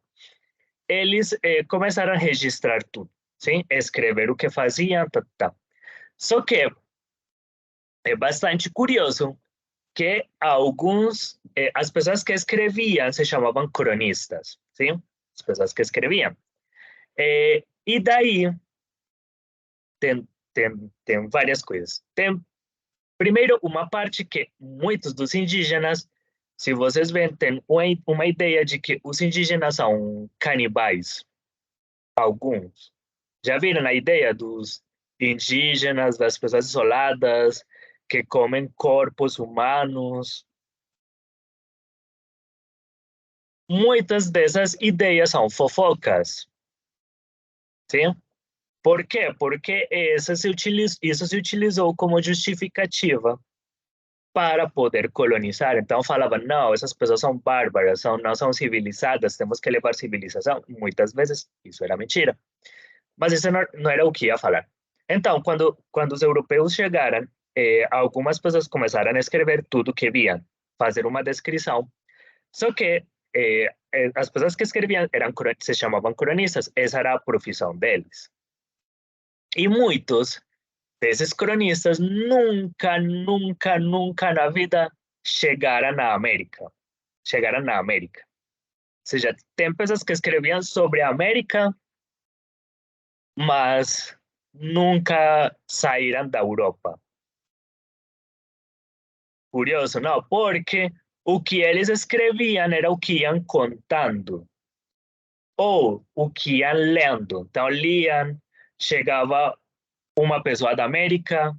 eles começaram a registrar tudo, sim? Escrever o que faziam, tá, tá. Só que é bastante curioso que alguns, as pessoas que escreviam se chamavam cronistas, sim? As pessoas que escreviam. E daí tem várias coisas. Tem, primeiro, uma parte que muitos dos indígenas, se vocês veem, tem uma ideia de que os indígenas são canibais. Alguns. Já viram a ideia dos indígenas, das pessoas isoladas, que comem corpos humanos? Muitas dessas ideias são fofocas. Sim? Por quê? Porque isso se utilizou como justificativa para poder colonizar. Então falavam, não, essas pessoas são bárbaras, não são civilizadas, temos que levar civilização. Muitas vezes isso era mentira. Mas isso não era o que ia falar. Então, quando os europeus chegaram, algumas pessoas começaram a escrever tudo que viam, fazer uma descrição. Só que as pessoas que escreviam se chamavam cronistas, essa era a profissão deles. E muitos desses cronistas nunca na vida chegaram na América. Chegaram na América. Ou seja, tem pessoas que escreviam sobre a América, mas nunca saíram da Europa. Curioso, não? Porque o que eles escreviam era o que iam contando, ou o que iam lendo. Então, liam, chegava uma pessoa da América,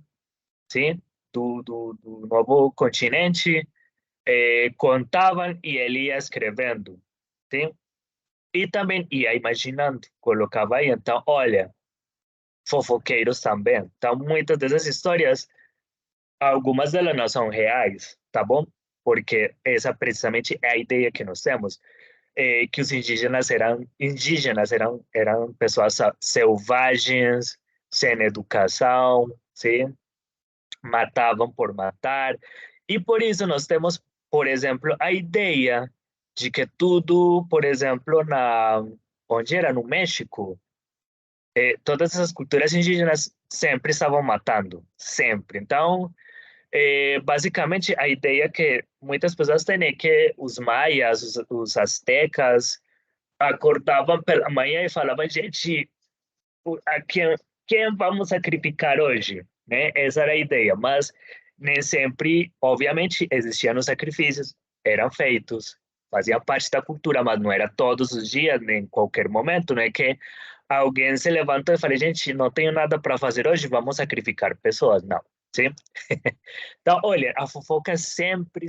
sim? Do novo continente, contavam e ele ia escrevendo, sim? E também ia imaginando, colocava aí. Então, olha, fofoqueiros também. Então, muitas dessas histórias, algumas delas não são reais, tá bom? Porque essa precisamente é a ideia que nós temos, que os indígenas eram pessoas selvagens, sem educação, sim? Matavam por matar. E por isso nós temos, por exemplo, a ideia de que tudo, por exemplo, onde era? No México, todas essas culturas indígenas sempre estavam matando, sempre. Então, basicamente, a ideia que muitas pessoas têm é que os maias, os astecas, acordavam pela manhã e falavam, gente, a quem vamos sacrificar hoje? Né? Essa era a ideia, mas nem sempre, obviamente, existiam os sacrifícios, eram feitos, faziam parte da cultura, mas não era todos os dias, nem em qualquer momento, não é que alguém se levantou e falou, gente, não tenho nada para fazer hoje, vamos sacrificar pessoas. Não, sim? Então, olha, a fofoca sempre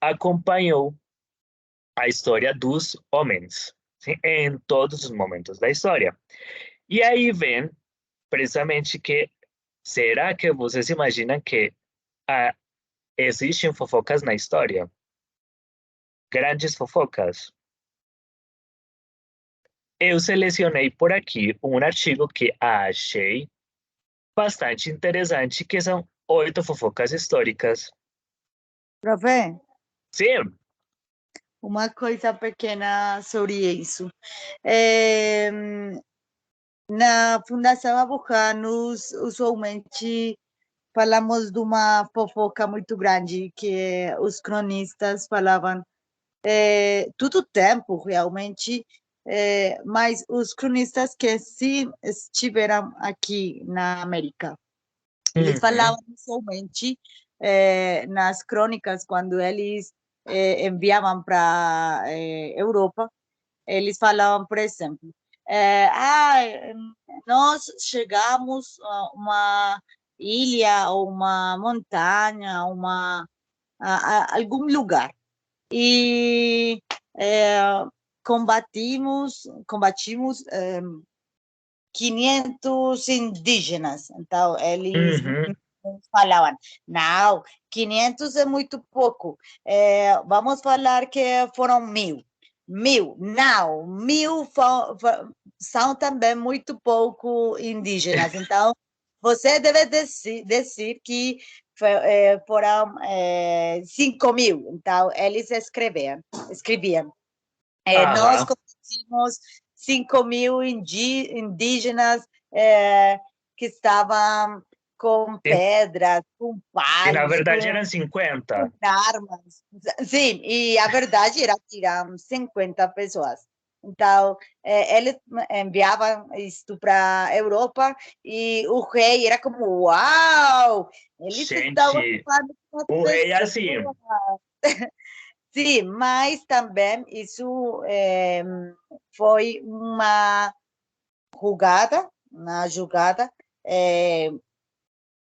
acompanhou a história dos homens, sim? Em todos os momentos da história. E aí vem precisamente que, será que vocês imaginam que existem fofocas na história? Grandes fofocas. Eu selecionei por aqui um artigo que achei bastante interessante, que são 8 fofocas históricas. Profe, Sim. uma coisa pequena sobre isso. Na Fundação Abocanos, usualmente falamos de uma fofoca muito grande, que os cronistas falavam todo o tempo, realmente, mas os cronistas que sim estiveram aqui na América, eles falavam somente nas crônicas, quando eles enviavam para Europa, eles falavam, por exemplo, nós chegamos a uma ilha ou uma montanha, a algum lugar, e combatimos 500 indígenas. Então, eles Uhum. falavam, não, 500 é muito pouco. Vamos falar que foram 1.000. 1.000, não, 1.000 são também muito pouco indígenas. Então, você deve dizer que foram 5.000. Então, eles escreviam. Nós Aham. conhecemos 5.000 indígenas que estavam com pedras, com E na palos, verdade com eram 50. armas. Sim, e a verdade era que eram 50 pessoas. Então, eles enviavam isto para a Europa e o rei era como, uau, eles estavam Gente, falando com as o rei é assim. pessoas. Sim, mas também isso foi uma jogada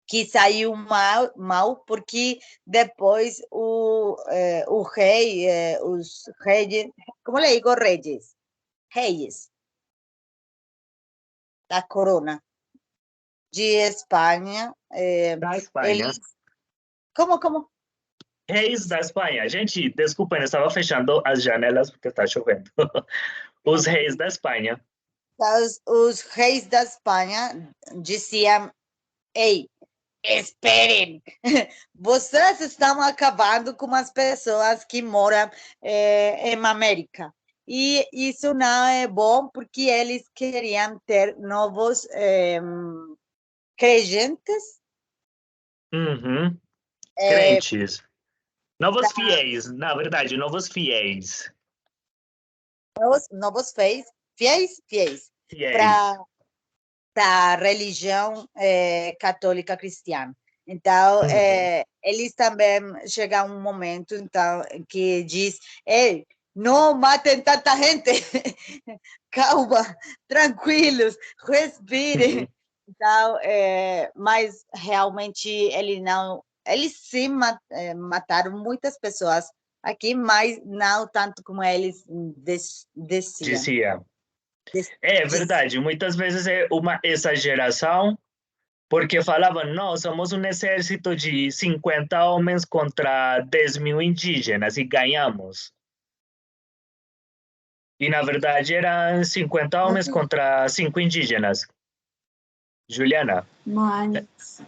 que saiu mal porque depois o rei, os reis, como le digo reis? Reis da corona de Espanha, Da Espanha. eles... Como? Reis da Espanha. Gente, desculpa, eu estava fechando as janelas porque está chovendo. Os reis da Espanha. Os reis da Espanha diziam, ei, esperem, vocês estão acabando com as pessoas que moram em América. E isso não é bom porque eles queriam ter novos crentes. Uhum. Crentes. Novos fiéis, na verdade, novos fiéis. Novos fiéis Fiéis. para a religião católica cristã. Então, eles também chegam um momento então, que diz, ei, não matem tanta gente, calma, tranquilos, respirem. Então, mas realmente eles sim mataram muitas pessoas aqui, mas não tanto como eles diziam. É verdade, muitas vezes é uma exageração, porque falavam, não, somos um exército de 50 homens contra 10.000 indígenas e ganhamos. E na verdade eram 50 homens contra 5 indígenas. Juliana? Mas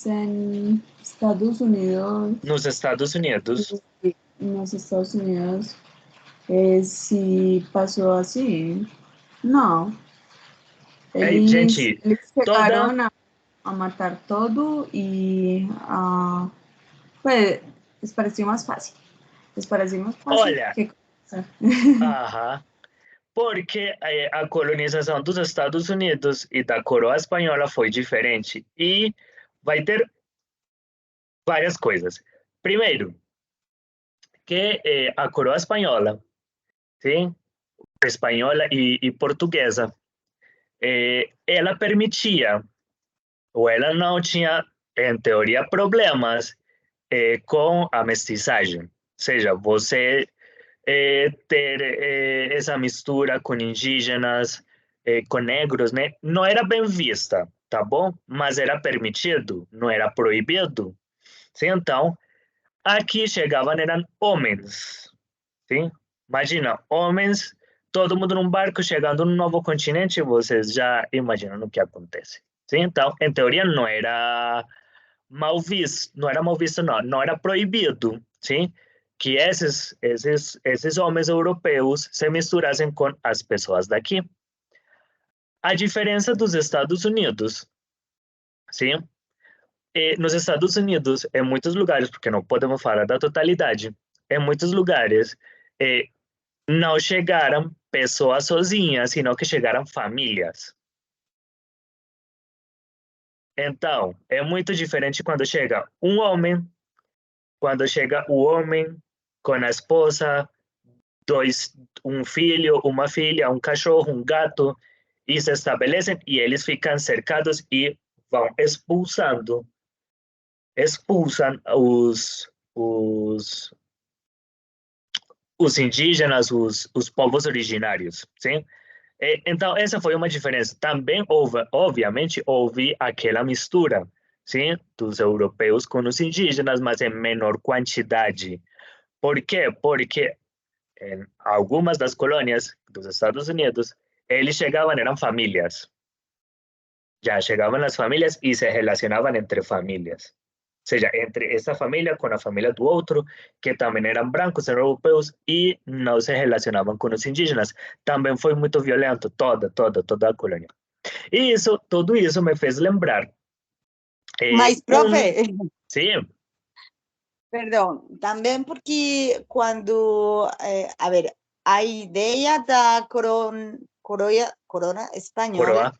em Estados Unidos. Nos Estados Unidos. Nos Estados Unidos, se passou assim, não. Eles chegaram a matar todo e pues, les pareció más fácil. Olha, que porque a colonização dos Estados Unidos e da coroa espanhola foi diferente e vai ter várias coisas. Primeiro, que a coroa espanhola, sim, espanhola e portuguesa, ela permitia, ou ela não tinha, em teoria, problemas com a mestiçagem. Ou seja, você ter essa mistura com indígenas, com negros, né? Não era bem vista, tá bom? Mas era permitido, não era proibido. Sim? Então, aqui chegavam eram homens, sim? Imagina, homens, todo mundo num barco chegando num novo continente, vocês já imaginam o que acontece. Sim? Então, em teoria, não era mal visto, não era proibido, sim? Que esses homens europeus se misturassem com as pessoas daqui. A diferença dos Estados Unidos, sim? Nos Estados Unidos, em muitos lugares, porque não podemos falar da totalidade, em muitos lugares não chegaram pessoas sozinhas, sino que chegaram famílias. Então, é muito diferente quando chega um homem, quando chega o homem com a esposa, um filho, uma filha, um cachorro, um gato, e se estabelecem e eles ficam cercados e vão expulsam os indígenas, os povos originários, sim? Então, essa foi uma diferença. Também houve, obviamente, houve aquela mistura, sim, dos europeus com os indígenas, mas em menor quantidade. Por quê? Porque em algumas das colônias dos Estados Unidos, eles chegavam, eram famílias. Já chegavam as famílias e se relacionavam entre famílias. Ou seja, entre essa família com a família do outro, que também eram brancos, eram europeus, e não se relacionavam com os indígenas. Também foi muito violento, toda a colônia. E isso, tudo isso me fez lembrar. Mas, profe, Sim, perdão, também porque quando, a ver, a ideia da corona espanhola,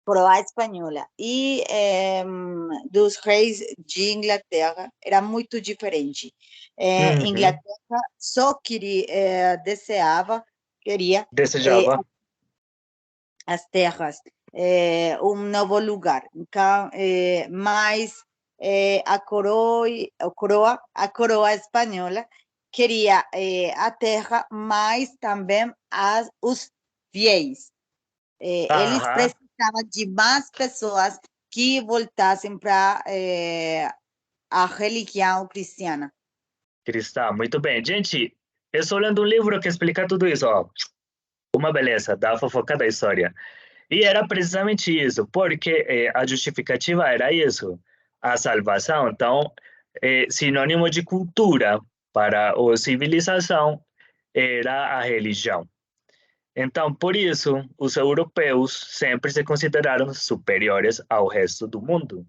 coroa espanhola e dos reis de Inglaterra era muito diferente. Inglaterra só queria desejava. as terras, novo lugar. Mas a coroa espanhola queria a terra, mas também os fiéis. Eles precisavam de mais pessoas que voltassem para a religião cristã. Cristã, muito bem. Gente, eu estou lendo um livro que explica tudo isso, ó. Uma beleza, da fofoca da história. E era precisamente isso, porque a justificativa era isso, a salvação. Então, sinônimo de cultura para a civilização era a religião. Então, por isso, os europeus sempre se consideraram superiores ao resto do mundo.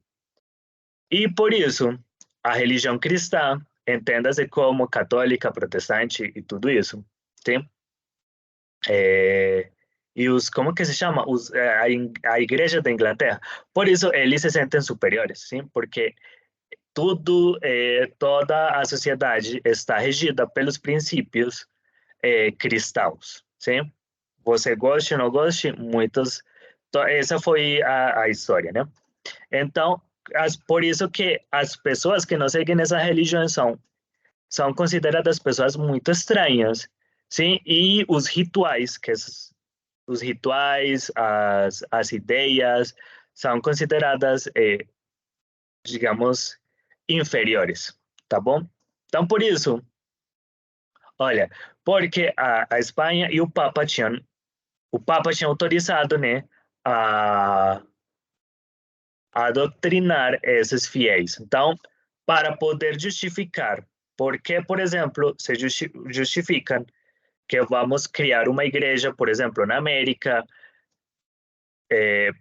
E por isso, a religião cristã, entenda-se como católica, protestante e tudo isso, sim? E os, como que se chama? A Igreja da Inglaterra. Por isso, eles se sentem superiores, sim? Porque toda a sociedade está regida pelos princípios cristãos, sim? Você goste ou não goste, muitos... Essa foi a história, né? Então, por isso que as pessoas que não seguem essa religião são consideradas pessoas muito estranhas, sim? E os rituais, as ideias, são consideradas, digamos, inferiores, tá bom? Então, por isso, olha, porque a Espanha e o Papa tinham autorizado, né, a doutrinar esses fiéis. Então, para poder justificar, porque, por exemplo, se justificam que vamos criar uma igreja, por exemplo, na América,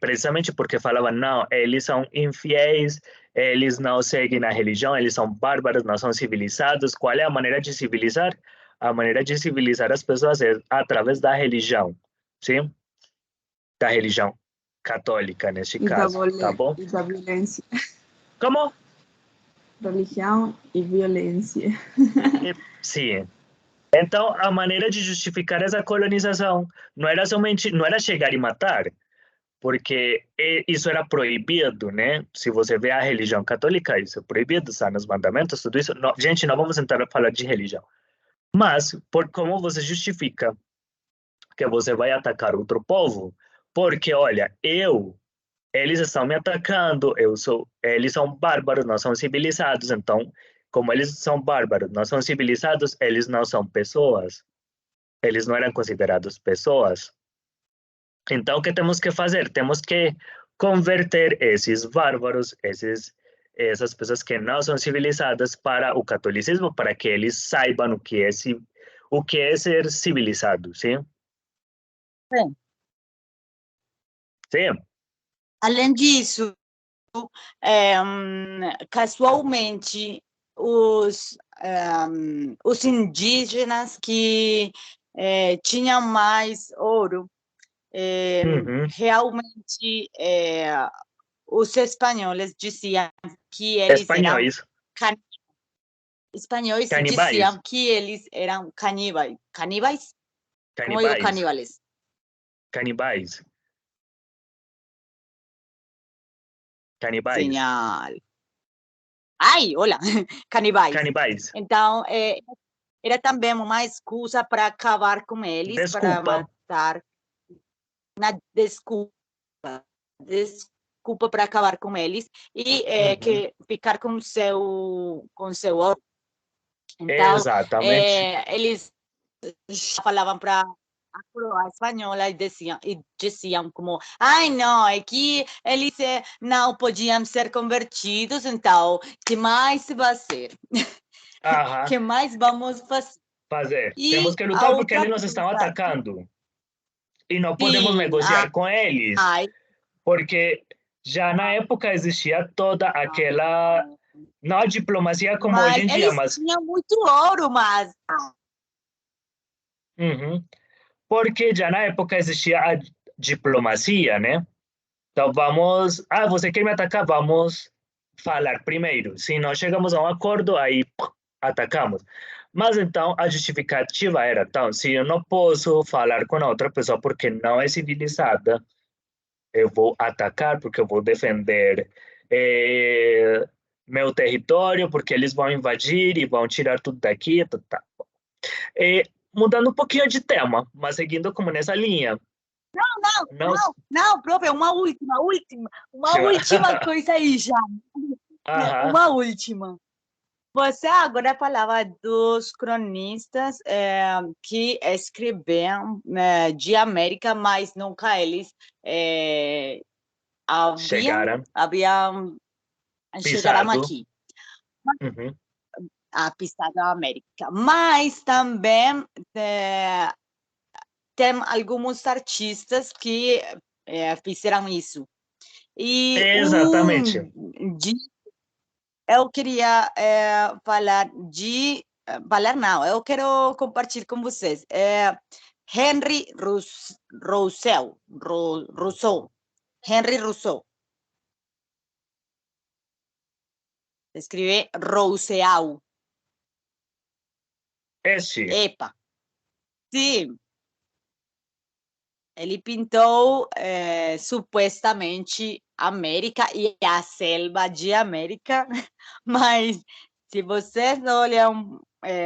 precisamente porque falavam, não, eles são infiéis, eles não seguem a religião, eles são bárbaros, não são civilizados. Qual é a maneira de civilizar? A maneira de civilizar as pessoas é através da religião, sim? Da religião católica, neste caso, tá bom? E da violência. Como? Religião e violência. Sim. Então, a maneira de justificar essa colonização não era chegar e matar, porque isso era proibido, né? Se você vê a religião católica, isso é proibido, está nos mandamentos, tudo isso. Não, gente, não vamos entrar a falar de religião. Mas, por como você justifica que você vai atacar outro povo? Porque, olha, eles estão me atacando, eles são bárbaros, não são civilizados, então, como eles são bárbaros, não são civilizados, eles não são pessoas. Eles não eram considerados pessoas. Então, o que temos que fazer? Temos que converter esses bárbaros, essas pessoas que não são civilizadas para o catolicismo, para que eles saibam o que é ser civilizado, sim? Sim. Sim. Além disso, casualmente, os indígenas que tinham mais ouro, realmente os espanhóis diziam que eles eram espanhóis diziam que eles eram caníbais. Caníbais? Como digo caníbales? Canibais. Señal. Ai, olá, canibais. Canibais. Então, era também uma excusa para acabar com eles, para matar. uma desculpa para acabar com eles e que ficar com seu ouro. Então, Exatamente. eles já falavam para a coroa espanhola e diziam como, ai não, é que eles não podiam ser convertidos, então, que mais se vai fazer? Que mais vamos fazer? Temos que lutar porque eles nos estão atacando. E não podemos negociar com eles. Porque já na época existia toda aquela... Não a diplomacia como hoje em dia, mas... Eles tinham muito ouro, mas... Porque já na época existia a diplomacia, né? Então vamos... você quer me atacar? Vamos falar primeiro. Se não chegamos a um acordo, aí atacamos. Mas então a justificativa era, então, se eu não posso falar com a outra pessoa porque não é civilizada, eu vou atacar porque eu vou defender meu território, porque eles vão invadir e vão tirar tudo daqui. Mudando um pouquinho de tema, mas seguindo como nessa linha. Não, profe, uma última coisa aí já. Uma última. Você agora falava dos cronistas que escreviam de América, mas nunca eles chegaram aqui. A pisar na América. Mas também tem alguns artistas que fizeram isso. E exatamente. Eu queria falar de... Falar não, eu quero compartilhar com vocês. Henry Rousseau. Henry Rousseau. Escreve Rousseau. Epa. Sim. Ele pintou supostamente América e a selva de América, mas se vocês olham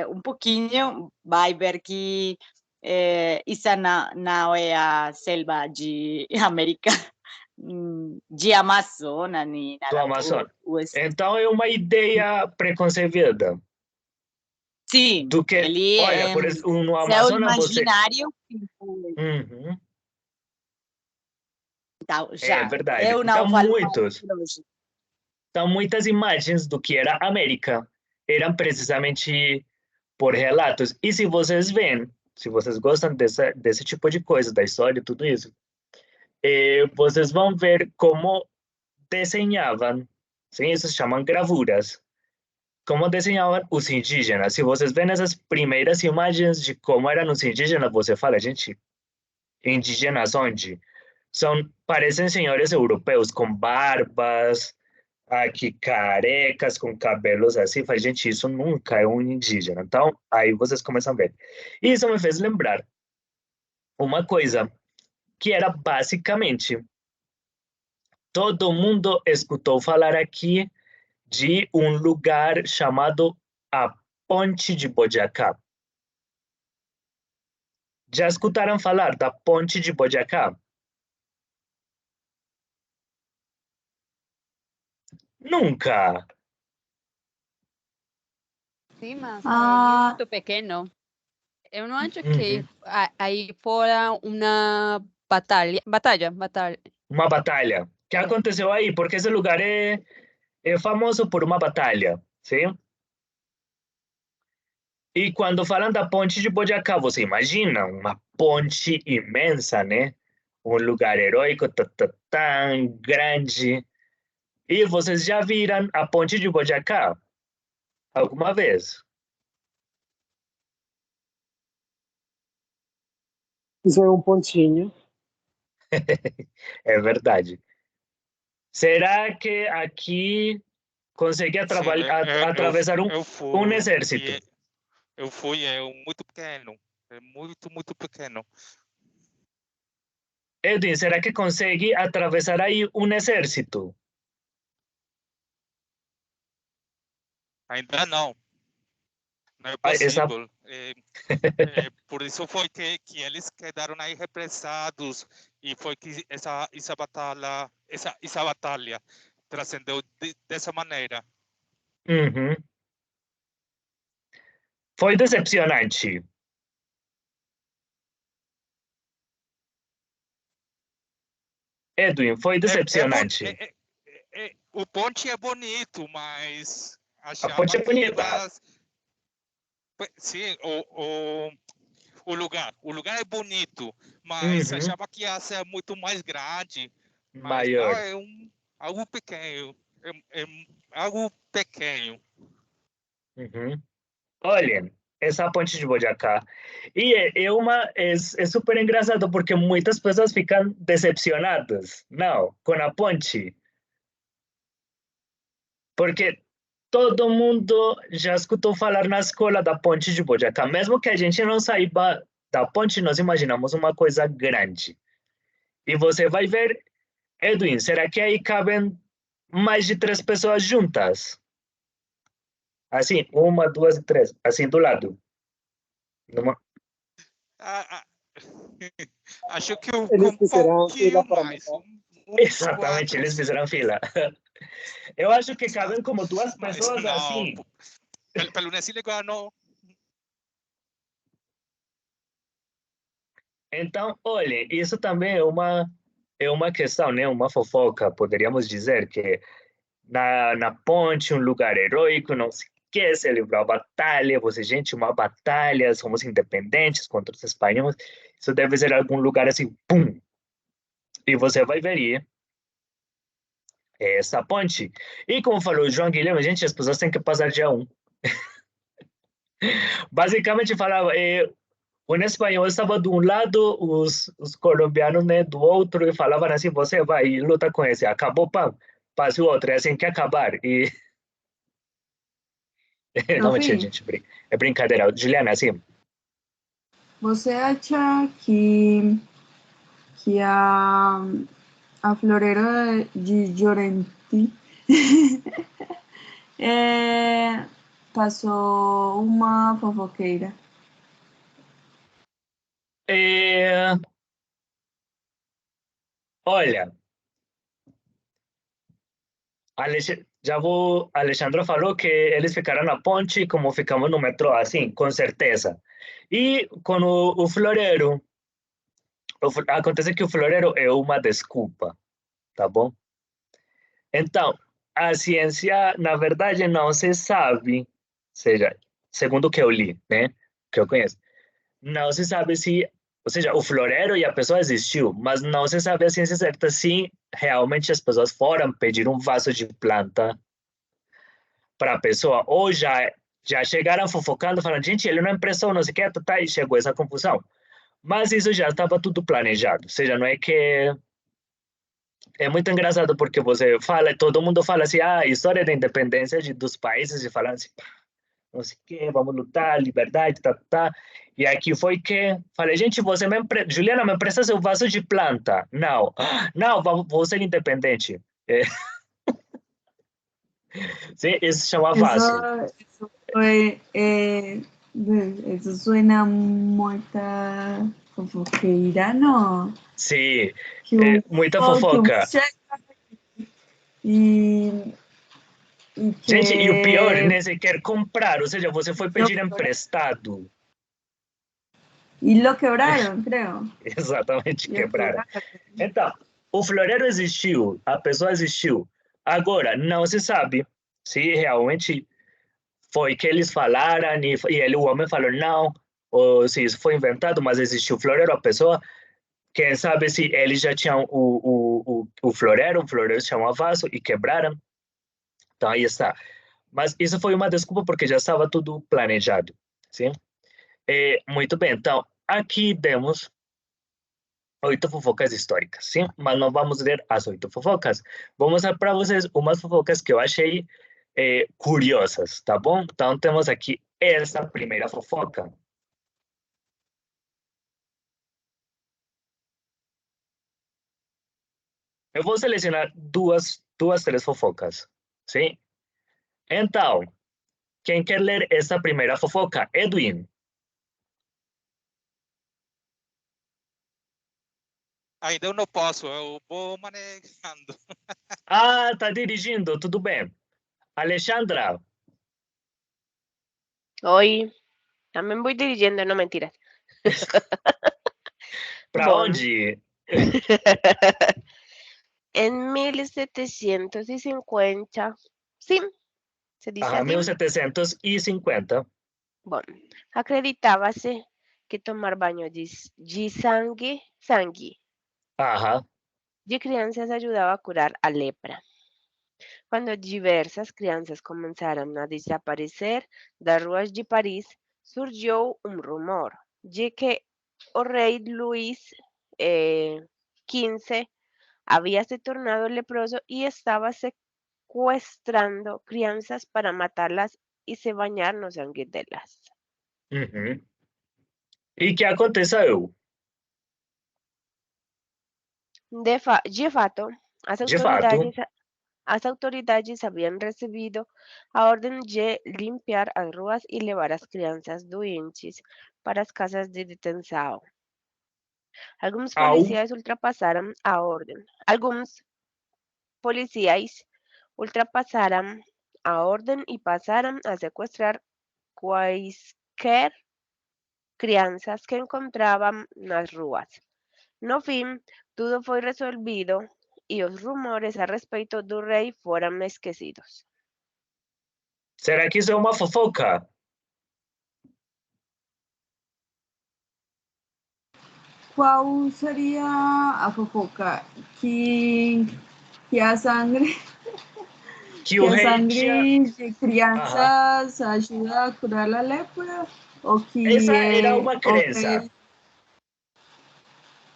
um pouquinho, vai ver que isso não é a selva de América, de Amazonas, nem nada. Do Amazonas. Então é uma ideia preconcebida. Sim, do que, ele olha, por exemplo, no seu Amazonas imaginário. Então, já, é verdade. eu não Então, muitas imagens do que era América eram precisamente por relatos. E se vocês veem, se vocês gostam desse tipo de coisa, da história e tudo isso, vocês vão ver como desenhavam, sim, isso se chamam gravuras, como desenhavam os indígenas. Se vocês veem essas primeiras imagens de como eram os indígenas, você fala, gente, indígenas onde? Parecem senhores europeus com barbas, aqui carecas, com cabelos assim. Faz, gente, isso nunca é um indígena. Então, aí vocês começam a ver. Isso me fez lembrar uma coisa que era basicamente, todo mundo escutou falar aqui de um lugar chamado a Ponte de Boyacá. Já escutaram falar da Ponte de Boyacá? Nunca. Sim, mas é muito pequeno. Eu não acho que aí fora uma batalha. Uma batalha. O que aconteceu aí? Porque esse lugar é famoso por uma batalha, sim? E quando falam da Ponte de Boyacá, você imagina uma ponte imensa, né? Um lugar heróico, tão grande. E vocês já viram a Ponte de Boyacá alguma vez? Isso é um pontinho. É verdade. Será que aqui consegue atravessar um exército? Eu fui, é muito pequeno. É muito, muito pequeno. Edwin, será que consegue atravessar aí um exército? Ainda não. Não é possível. Por isso foi que eles quedaram aí represados E foi que essa batalha transcendeu dessa maneira. Uhum. Foi decepcionante. Edwin, foi decepcionante. O ponte é bonito, mas A ponte é bonita. Sim, o lugar é bonito, mas achava que ia ser muito mais grande. Mas Maior. não, é algo pequeno. É algo pequeno. Uhum. Olhem, essa ponte de Boyacá. E é super engraçado porque muitas pessoas ficam decepcionadas, não, com a ponte. Porque todo mundo já escutou falar na escola da ponte de Boyacá. Mesmo que a gente não saiba da ponte, nós imaginamos uma coisa grande. E você vai ver, Edwin, será que aí cabem mais de 3 pessoas juntas? Assim, 1, 2 e 3, assim do lado. Acho que eles fizeram fila para mais. Exatamente, eles fizeram fila. Eu acho que cabem como 2 pessoas não, assim. Pelo Nesile ganhou. Então, olha, isso também é uma questão, né? Uma fofoca, poderíamos dizer que na ponte, um lugar heróico, não sei o que, se livrou a batalha, você, gente, uma batalha, somos independentes contra os espanhóis, isso deve ser algum lugar assim, pum! E você vai ver aí essa ponte. E como falou o João Guilherme, gente, as pessoas têm que passar dia 1. Basicamente falava, o espanhol estava de um lado, os colombianos, né, do outro, e falavam assim, você vai e luta com esse, acabou, pam, passe o outro, é assim que acabar. E... não, mentira, gente, é brincadeira. Juliana, assim... Você acha que a Florero de Llorenti passou uma fofoqueira? Olha, Alexandre falou que eles ficaram na ponte como ficamos no metrô, assim, com certeza. E com o Florero, acontece que o Florero é uma desculpa, tá bom? Então, a ciência, na verdade, não se sabe, seja, segundo o que eu li, né, que eu conheço, não se sabe se, ou seja, o florero e a pessoa existiu, mas não se sabe a ciência certa se realmente as pessoas foram pedir um vaso de planta para a pessoa, ou já chegaram fofocando, falando, gente, ele não emprestou, não sei o que, tá, e chegou essa confusão. Mas isso já estava tudo planejado, ou seja, não é que... É muito engraçado porque você fala, todo mundo fala assim, história da independência dos países, e falando assim, não sei o que, vamos lutar, liberdade, tá. E aqui foi que falei, gente, Juliana, me empresta seu vaso de planta? Não, não, vou ser independente. Sim, isso se chama vaso. Eso suena muita fofoqueira, não? Sim, muita fofoca. Gente, e o pior, né, você quer comprar, ou seja, você foi pedir emprestado. E lo quebraram, creo. Exatamente, quebraram. Então, o florero existiu, a pessoa existiu. Agora, não se sabe se realmente foi que eles falaram e o homem falou não, ou se isso foi inventado, mas existiu o florero, a pessoa. Quem sabe se eles já tinham o florero se chama vaso e quebraram. Então, aí está. Mas isso foi uma desculpa porque já estava tudo planejado. Sim? Muito bem, então, aqui temos 8 fofocas históricas, sim? Mas não vamos ler as 8 fofocas. Vou mostrar para vocês umas fofocas que eu achei curiosas, tá bom? Então, temos aqui essa primeira fofoca. Eu vou selecionar duas, 3 fofocas, sim? Então, quem quer ler essa primeira fofoca? Edwin. Ainda eu não posso, eu vou manejando. Ah, tá dirigindo, tudo bem. Alexandra, Oi, también voy dirigiendo, no mentiras. para Bom, onde? en 1750, sí, se dice Ajá, así. 1750. Bom, acreditábase que tomar banho de sangue Ajá. de crianças ayudaba a curar a lepra. Quando diversas crianças começaram a desaparecer das ruas de Paris, surgiu um rumor de que o rei Luís XV había se tornado leproso y estaba secuestrando crianças para matarlas y se bañar no sangue delas. Uhum. E que aconteceu? De fato, as De fato. autoridades haviam recebido a ordem de limpar as ruas e levar as crianças doentes para as casas de detenção. Alguns policiais ultrapassaram a ordem. Alguns policiais ultrapassaram a ordem e passaram a sequestrar quaisquer crianças que encontravam nas ruas. No fim, tudo foi resolvido e os rumores a respeito do rei foram esquecidos. Será que isso é uma fofoca? Qual seria a fofoca? Que a sangue, Que o a rei sangue tinha... de crianças ajuda a curar a lepra? Ou que Essa era uma o crença. rei,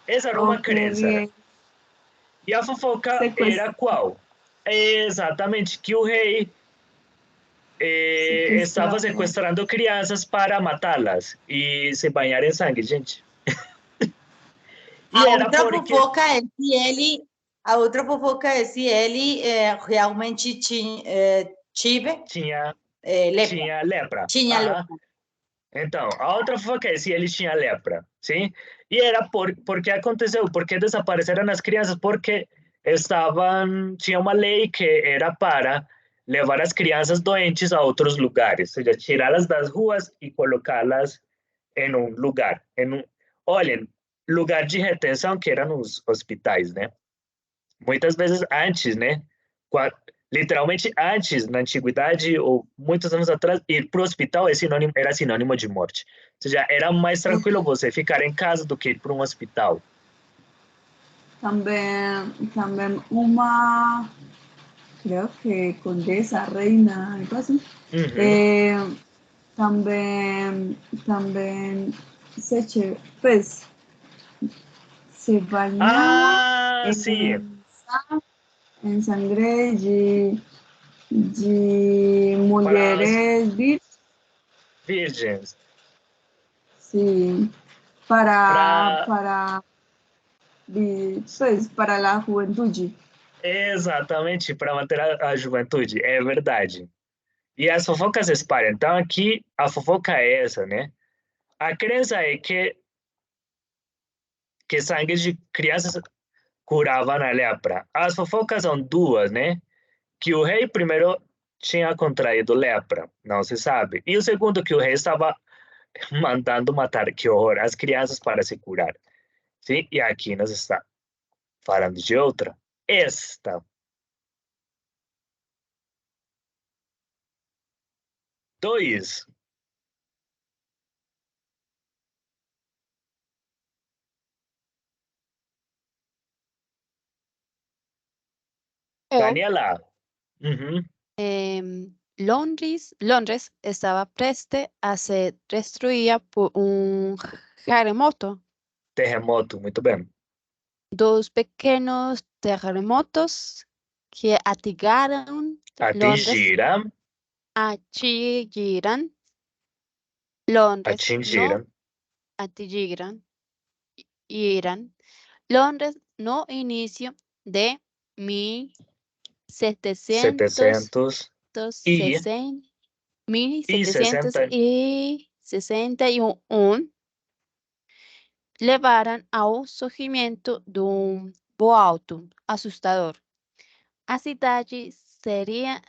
Essa era o uma que crença. rei E a fofoca sequestra. era qual? Exatamente, que o rei estava sequestrando crianças para matá-las e se banhar em sangue, gente. E A era outra porque... fofoca é se ele, a outra fofoca é se ele realmente tinha lepra. tinha lepra. Tinha Aham. lepra. Então, a outra fofoca é se ele tinha lepra, sim? E era porque aconteceu, porque desapareceram as crianças, porque tinha uma lei que era para levar as crianças doentes a outros lugares, ou seja, tirá-las das ruas e colocá-las em um lugar, olhem, lugar de retenção que eram os hospitais, né? Muitas vezes antes, né? Literalmente antes, na antiguidade ou muitos anos atrás, ir para o hospital era sinônimo de morte. Ou seja, era mais tranquilo você ficar em casa do que ir para um hospital. Também uma, creo que condesa, reina, algo assim. Também pues, se banhava em sangue de mulheres virgens. Sim, para a juventude. Exatamente, para manter a juventude, é verdade. E as fofocas se espalham. Então aqui a fofoca é essa, né? A crença é que sangue de crianças curava a lepra. As fofocas são duas, né? Que o rei primeiro tinha contraído lepra, não se sabe. E o segundo, que o rei estava mandando matar, que horror, as crianças para se curar. Sim? E aqui nós estamos falando de outra. Esta. 2. Daniela. Londres estaba preste a ser destruida por un terremoto. Terremoto, muito bem. Dos pequeños terremotos que atingiram Londres no inicio de 1761. levaram ao surgimento de boato assustador. A cidade seria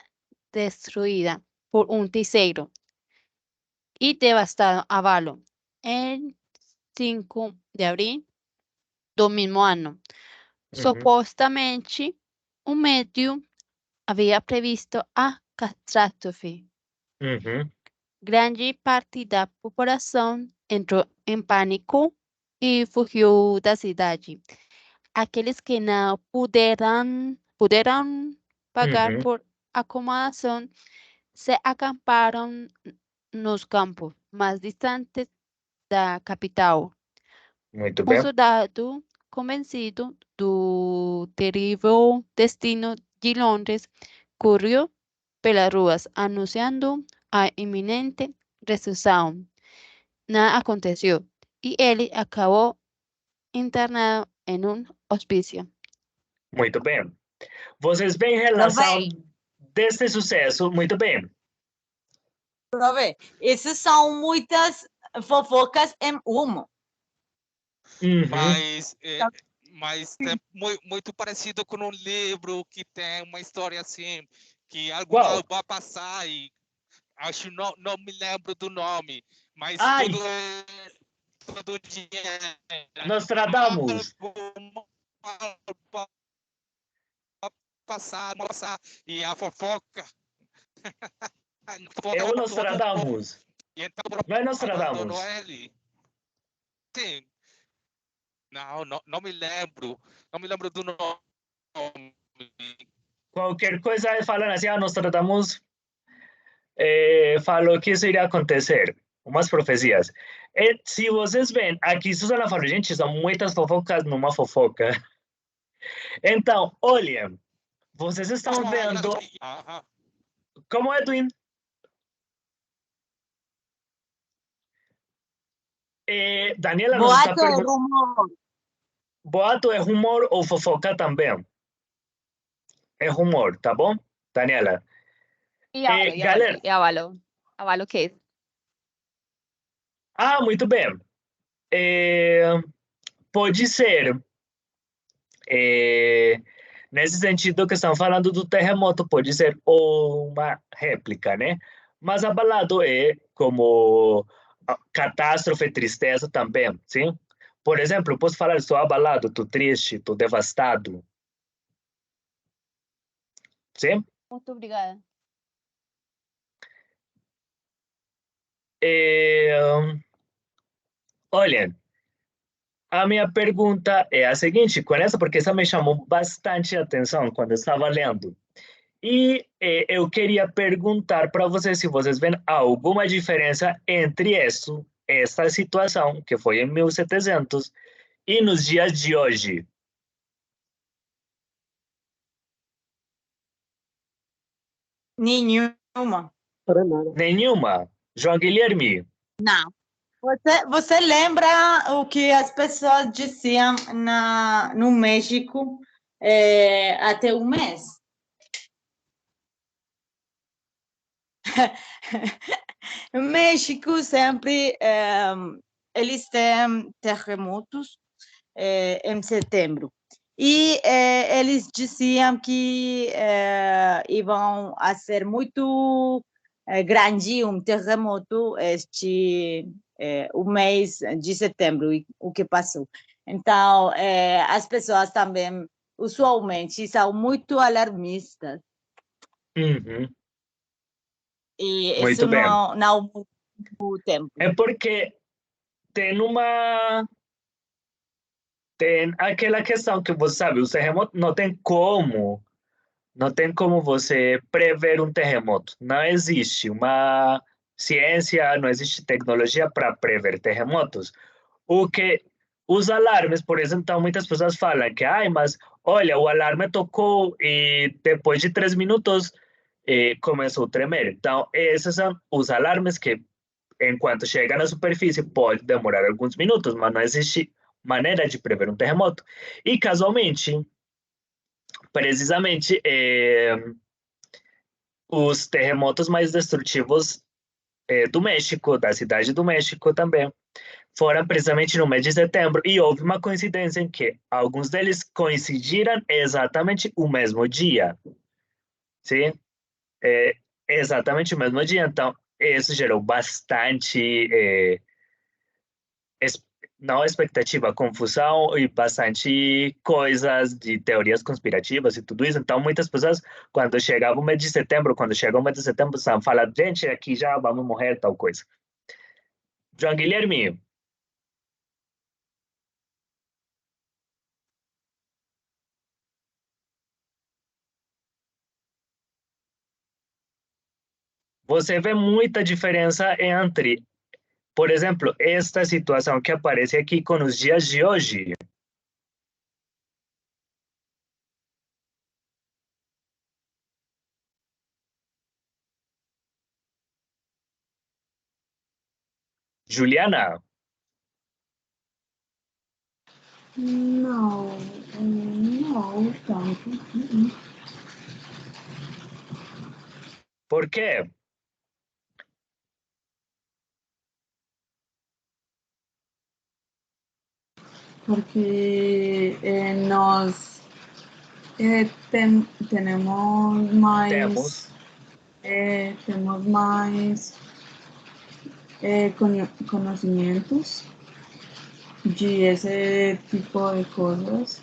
destruída por terceiro e devastado a balo em 5 de abril do mesmo ano. Supostamente, o médium havia previsto a catástrofe. Grande parte da população entrou em pânico e fugiu da cidade. Aqueles que não puderam pagar por acomodação se acamparam nos campos mais distantes da capital. Muito bem. Soldado convencido do terrível destino de Londres correu pelas ruas anunciando a iminente destruição. Nada aconteceu e ele acabou internado em hospício. Muito bem. Vocês veem relação deste sucesso? Muito bem. Profe, essas são muitas fofocas em uma. Mas é muito parecido com um livro que tem uma história assim, que algo vai passar e acho não me lembro do nome, mas todo dia Nostradamus. Passar e a fofoca. É o Nostradamus. Não é Nostradamus? Sim. Não me lembro. Não me lembro do nome. Qualquer coisa falando assim, Nostradamus falou que isso iria acontecer. Umas profecias. Se vocês veem, aqui Susana falou, gente, são muitas fofocas numa fofoca. Então, olhem, vocês estão vendo... Como, Edwin? Daniela nos está perguntando... Boato é rumor ou fofoca também? É rumor, tá bom, Daniela? Galera... Avalo que é. Muito bem. Pode ser, nesse sentido que estão falando do terremoto, pode ser uma réplica, né? Mas abalado é como catástrofe, tristeza também, sim? Por exemplo, eu posso falar, estou abalado, estou triste, estou devastado. Sim? Muito obrigada. Olha, a minha pergunta é a seguinte, com essa, porque essa me chamou bastante atenção quando eu estava lendo. E eu queria perguntar para vocês se vocês veem alguma diferença entre essa situação, que foi em 1700, e nos dias de hoje. Nenhuma. Nenhuma? João Guilherme? Não. Você lembra o que as pessoas diziam no México até um mês? No México sempre eles têm terremotos em setembro. E eles diziam que iam a ser muito grande um terremoto o mês de setembro, o que passou. Então, as pessoas também, usualmente, são muito alarmistas. E muito isso bem. não muito tempo. É porque tem aquela questão que você sabe, o terremoto não tem como você prever um terremoto. Não existe uma ciência, não existe tecnologia para prever terremotos. Os alarmes, por exemplo, então, muitas pessoas falam que, mas olha, o alarme tocou e depois de 3 minutos começou a tremer. Então, esses são os alarmes que, enquanto chega na superfície, pode demorar alguns minutos, mas não existe maneira de prever um terremoto. E, casualmente, precisamente, os terremotos mais destrutivos do México, da cidade do México também, foram precisamente no mês de setembro, e houve uma coincidência em que alguns deles coincidiram exatamente o mesmo dia, sim? Exatamente o mesmo dia, então isso gerou bastante, não expectativa, confusão e bastante coisas de teorias conspirativas e tudo isso. Então, muitas pessoas, quando chegava o mês de setembro, estavam falando, gente, aqui já vamos morrer, tal coisa. João Guilherme, você vê muita diferença entre, por exemplo, esta situação que aparece aqui com os dias de hoje. Juliana, Não, não tanto. por quê? Porque nós temos mais, temos mais conhecimentos de esse tipo de coisas.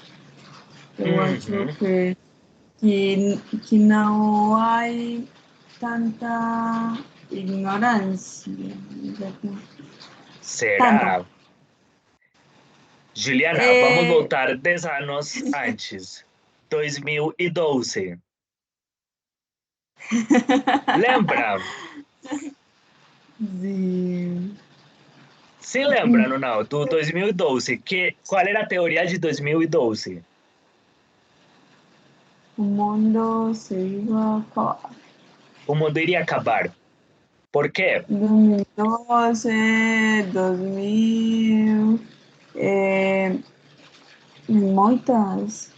Eu acho que não há tanta ignorância. Será? Tanto. Juliana, vamos voltar 10 anos antes. 2012. Lembra? Sim. Se lembra, não, do 2012? Qual era a teoria de 2012? O mundo se iba a acabar. O mundo iria acabar. Por quê? 2012, 2000, muitas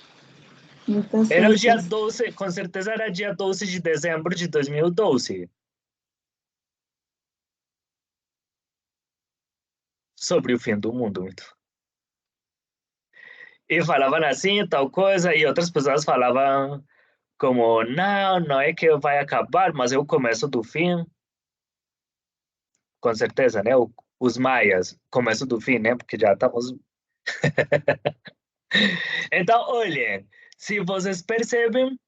Era o dia fechas. 12, com certeza era dia 12 de dezembro de 2012. Sobre o fim do mundo. E falavam assim, tal coisa, e outras pessoas falavam como, não, não é que vai acabar, mas é o começo do fim. Com certeza, né? Os maias, começo do fim, né? Porque já estamos... Então, olhem, se vocês percebem,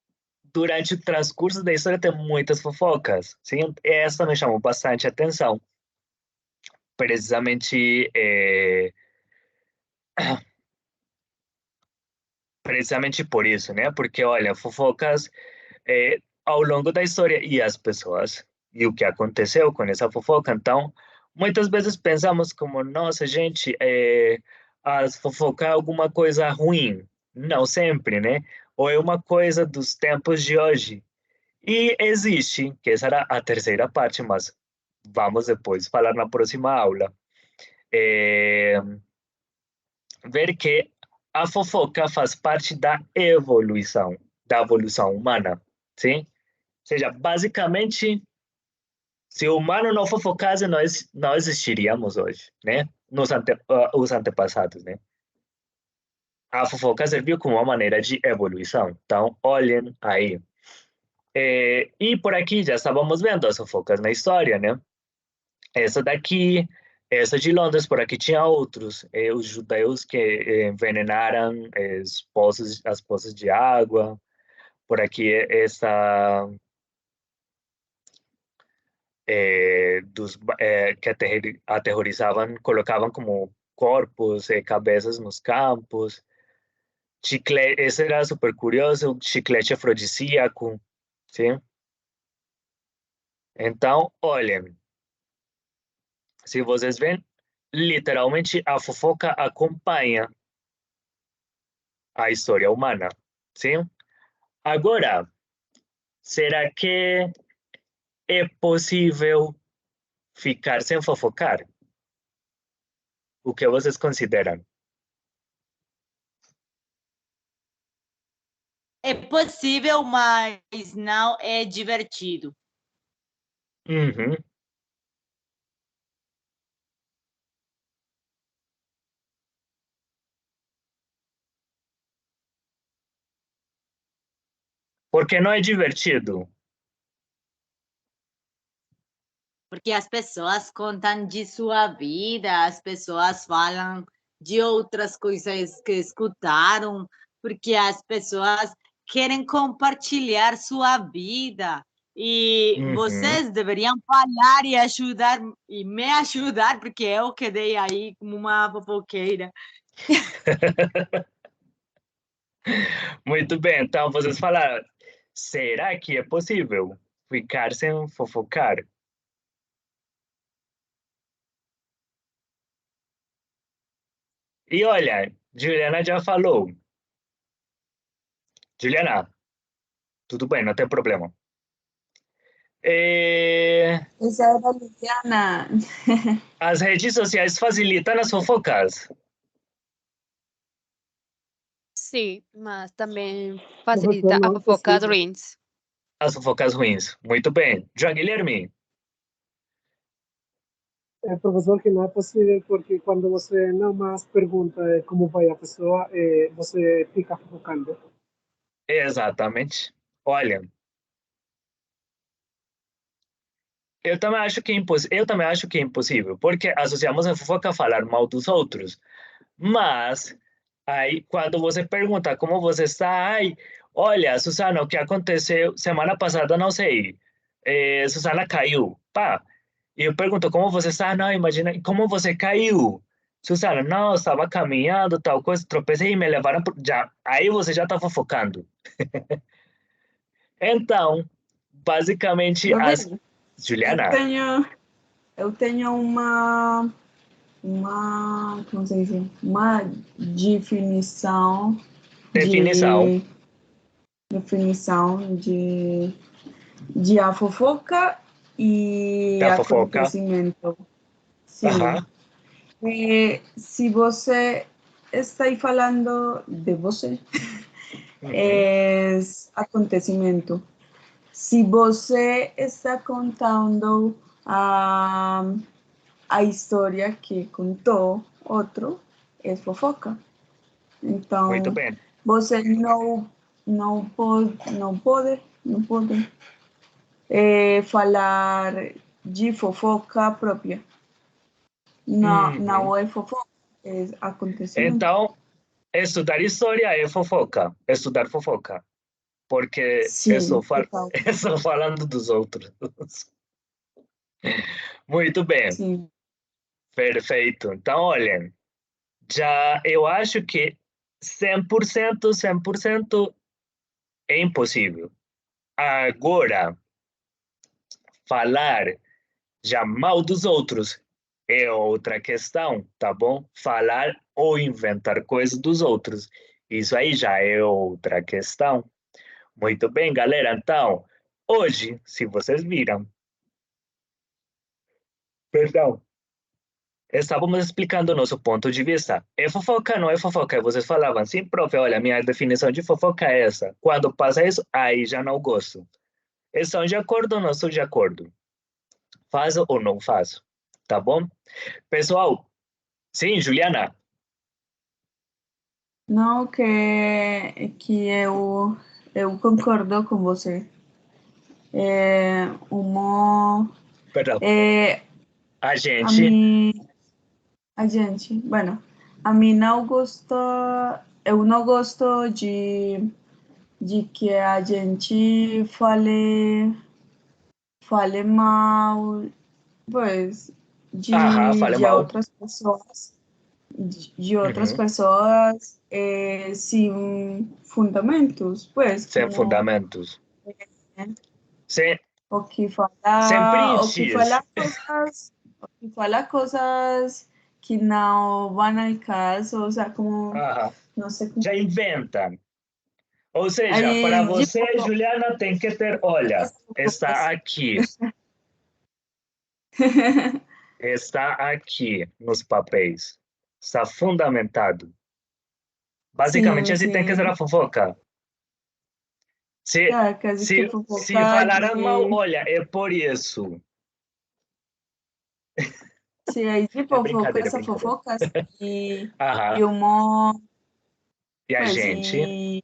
durante o transcurso da história tem muitas fofocas, sim? Essa me chamou bastante atenção. Precisamente, precisamente por isso, né? Porque, olha, fofocas ao longo da história e as pessoas, e o que aconteceu com essa fofoca. Então, muitas vezes pensamos como, nossa, gente, as fofoca é alguma coisa ruim. Não sempre, né? Ou é uma coisa dos tempos de hoje. E existe, que essa era a terceira parte, mas vamos depois falar na próxima aula. Ver que a fofoca faz parte da evolução humana, sim? Ou seja, basicamente, se o humano não fofocasse, nós não existiríamos hoje, né? Os antepassados, né? A fofoca serviu como uma maneira de evolução. Então, olhem aí. E por aqui já estávamos vendo as fofocas na história, né? Essa daqui, essa de Londres, por aqui tinha outros. Os judeus que envenenaram as poças de água. Por aqui, essa que aterrorizavam, colocavam como corpos, cabeças nos campos. Esse era super curioso, chiclete afrodisíaco, sim? Então, olhem, se vocês veem, literalmente a fofoca acompanha a história humana, sim? Agora, será que é possível ficar sem fofocar? O que vocês consideram? É possível, mas não é divertido. Uhum. Porque não é divertido. Porque as pessoas contam de sua vida, as pessoas falam de outras coisas que escutaram, porque as pessoas querem compartilhar sua vida. E vocês deveriam falar e ajudar, e me ajudar, porque eu quedei aí como uma fofoqueira. Muito bem, então vocês falaram, será que é possível ficar sem fofocar? E olha, Juliana já falou. Juliana, tudo bem, não tem problema. Esa era Liliana. As redes sociais facilitam as fofocas. Sim, mas também Professor, facilita a não é fofoca possível. ruins. As fofocas ruins. Muito bem. João Guilherme, Professor, que não é possível porque quando você não mais pergunta como vai a pessoa, você fica focando. exatamente. Olha, eu também acho que é impossível, porque associamos a fofoca a falar mal dos outros. Mas aí, quando você pergunta como você está, ai, olha, Susana, o que aconteceu semana passada, não sei. Susana caiu. Pá. E eu pergunto como você está, não, imagina, como você caiu? Susana, não, estava caminhando, tal coisa, tropecei e me levaram. Já, aí você já está fofocando. Então, basicamente, as. Rodrigo, Juliana, eu tenho como se diz? Uma definição definição de a fofoca e da fofoca. acontecimento. Sim. Aham. Se você está aí falando de você, Uhum. é acontecimento. Se você está contando a história que contou outro, é fofoca. Então, Muito bem. você não pode falar de fofoca própria. Não é fofoca, é acontecimento. Então, estudar história é fofoca. Estudar fofoca. Porque Sim, estou falando dos outros. Muito bem. Sim. Perfeito. Então, olhem, já eu acho que 100% é impossível. Agora, falar já mal dos outros é outra questão, tá bom? Falar ou inventar coisas dos outros, isso aí já é outra questão. Muito bem, galera. Então, hoje, se vocês viram, perdão, estávamos explicando o nosso ponto de vista. É fofoca, não é fofoca? Vocês falavam, sim, profe, olha, minha definição de fofoca é essa. Quando passa isso, aí já não gosto. Estão de acordo ou não estou de acordo? Faço ou não faço? Tá bom? Pessoal, sim, Juliana. Não, que eu concordo com você. Perdão. A gente, bueno, a mim não gosto, eu não gosto de que a gente fale mal, pues, fale de mal. outras pessoas, sem fundamentos, pues. Sem fundamentos. Sem, o que fala coisas que não vão ao caso, ou seja, como, não sei como. Já inventa. Ou seja, para você, Juliana, tem que ter, olha, está aqui. Está aqui nos papéis. Está fundamentado. Basicamente, assim tem que ser a fofoca. Se falaram mal, olha, é por isso. Sim, aí de fofocas e humor. E a gente?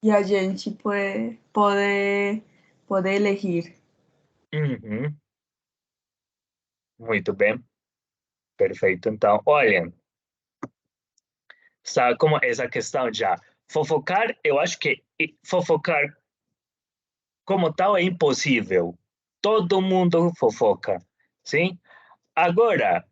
e a gente pode elegir. Uhum. Muito bem. Perfeito. Então, olha, sabe como essa questão já? Fofocar, eu acho que fofocar como tal é impossível. Todo mundo fofoca, sim? Agora,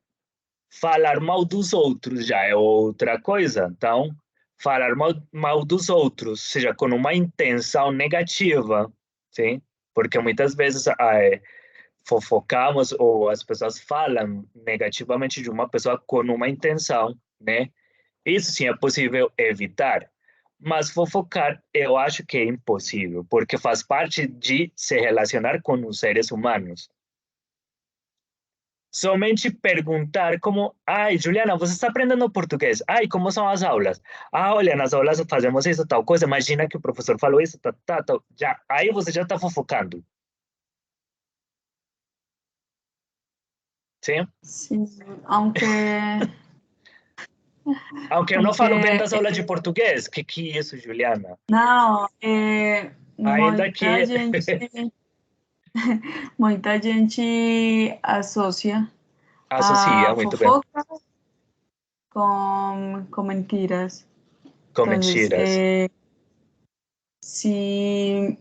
falar mal dos outros já é outra coisa. Então, falar mal dos outros, seja com uma intenção negativa, sim? Porque muitas vezes fofocamos ou as pessoas falam negativamente de uma pessoa com uma intenção, né? Isso sim é possível evitar. Mas fofocar eu acho que é impossível, porque faz parte de se relacionar com os seres humanos. Somente perguntar como, ai, Juliana, você está aprendendo português? Ai, como são as aulas? Ah, olha, nas aulas fazemos isso, tal coisa, imagina que o professor falou isso, já, aí você já está fofocando. Sim? Sim, aunque eu não falo bem das aulas de português, que é isso, Juliana? não, Ainda que... muita gente associa Associa, a muito bem. fofoca com mentiras. Com Entonces, mentiras. si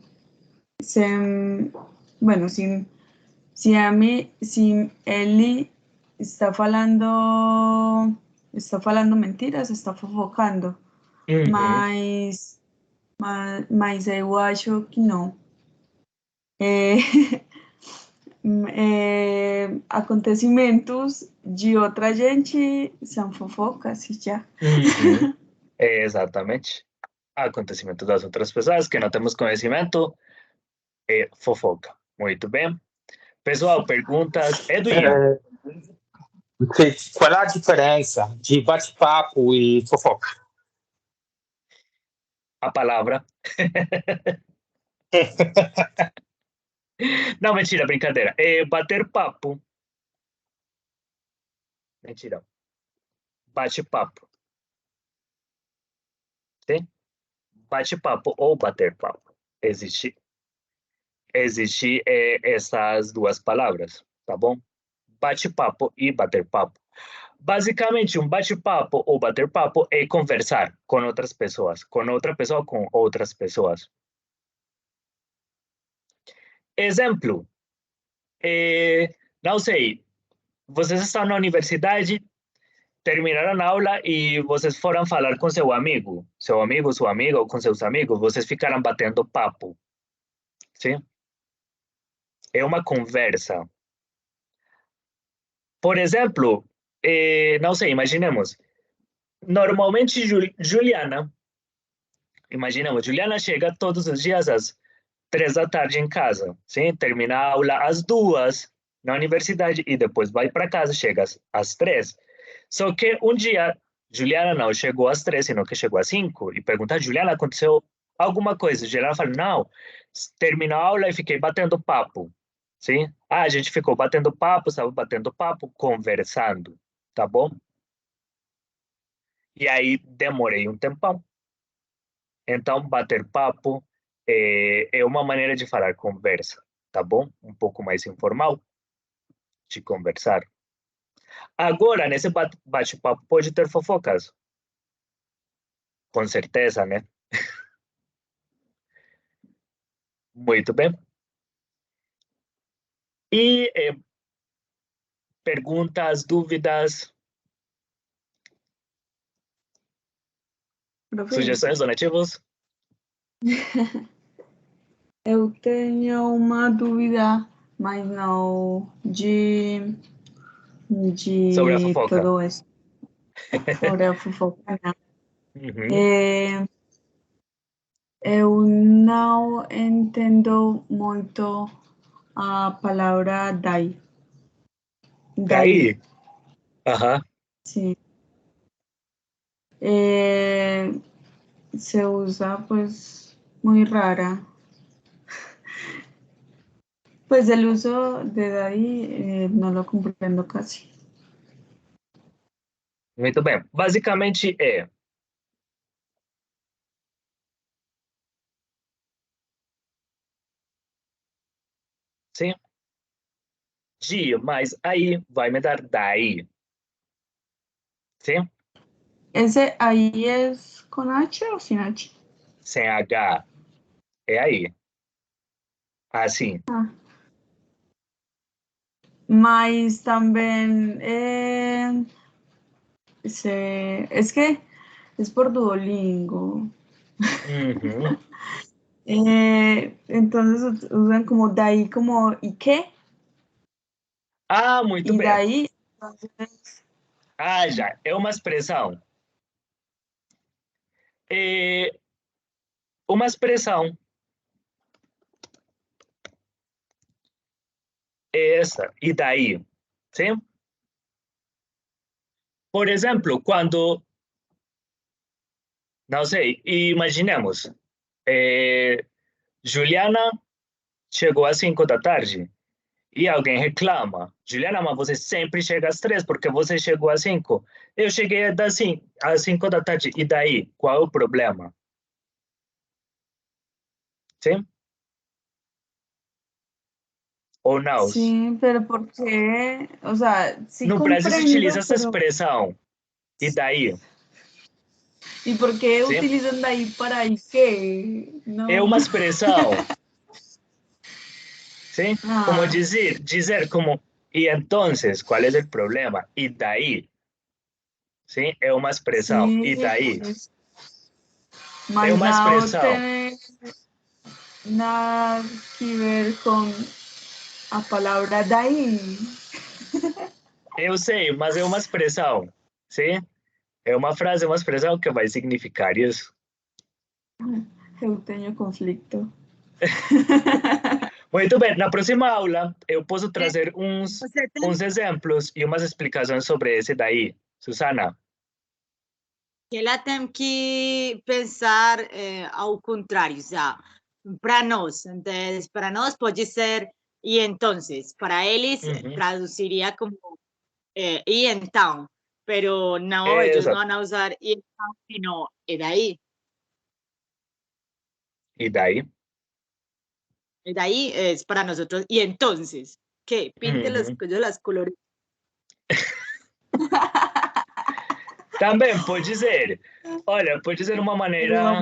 bueno, si Eli está falando mentiras, está fofocando, Uhum. mas eu acho que não. Acontecimentos de outra gente são fofocas e já. Uhum. Exatamente. Acontecimento das outras pessoas que não temos conhecimento é fofoca. Muito bem. Pessoal, perguntas. Edwin, Qual é a diferença de bate-papo e fofoca? a palavra. Não, mentira, brincadeira. É bater papo. Mentira. Bate-papo. Sim? Bate-papo ou bater papo. Existe essas duas palavras, tá bom? Bate-papo e bater papo. Basicamente, um bate-papo ou bater papo é conversar com outras pessoas, com outra pessoa, com outras pessoas. Exemplo, não sei, vocês estão na universidade, terminaram a aula e vocês foram falar com seu amigo, sua amiga ou com seus amigos, vocês ficaram batendo papo, sim? É uma conversa. Por exemplo, não sei, imaginemos, normalmente Juliana, imaginemos, Juliana chega todos os dias às 3 da tarde em casa, sim? Termina a aula às 2 na universidade e depois vai para casa, chega às 3. Só que um dia, Juliana não chegou às 3, senão que chegou às 5 e pergunta, Juliana, aconteceu alguma coisa? Juliana fala, não, terminou a aula e fiquei batendo papo, sim? Ah, a gente ficou batendo papo, estava batendo papo, conversando, tá bom? E aí demorei um tempão. Então, bater papo é uma maneira de falar conversa, tá bom? Um pouco mais informal de conversar. Agora, nesse bate-papo pode ter fofocas. Com certeza, né? Muito bem. E perguntas, dúvidas, sugestões, donativos? Eu tenho uma dúvida, mas não de Sobre a fofoca. todo isso. Sobre a fofoca, não. Uhum. Eu não entendo muito a palavra daí. Daí? Aham. Sim. Se usa, pues, muy rara. Pues el uso de daí no lo comprendo casi. Muito bem. Basicamente sim? De, mas aí vai me dar daí. Sim? Ese ahí es con H o sin H? Sem H. É aí. Assim. Mas también es que es por Duolingo. Uhum. Entonces usan como daí como ¿y qué? Ah, muito E bem. daí, entonces, Ah, já. É uma expressão. É uma expressão. Essa. E daí? Sim? Por exemplo, quando... Não sei. Imaginemos. Juliana chegou às 5 da tarde. E alguém reclama. Juliana, mas você sempre chega às 3 porque você chegou às 5. Eu cheguei às 5 da tarde. E daí? Qual é o problema? Sim? Ou não? sí, pero ¿por qué? O sea, sí No Brasil se utiliza comprendo, essa pero expressão. E daí? ¿y por qué Sim? utilizan daí para y qué? É No. uma expressão. Sim? Como Ah, dizer como, e entonces, qual é o problema? E daí? Sim? É uma expressão. sí, E daí? É mas uma não expressão. tem nada que ver com a palavra daí. Eu sei, mas é uma expressão. Sim? É uma frase, uma expressão que vai significar isso. Eu tenho conflito. Muito bem, na próxima aula eu posso trazer uns exemplos e umas explicações sobre esse daí. Susana. Que ela tem que pensar ao contrário, já. Para nós, então, para nós pode ser e entonces, para eles traduziria como e então, pero não, eles não vão usar e então, sino e daí. E daí? Y de ahí es para nosotros. Y entonces, ¿qué? Pinte las colores. Também pode dizer. Olha, pode dizer uma maneira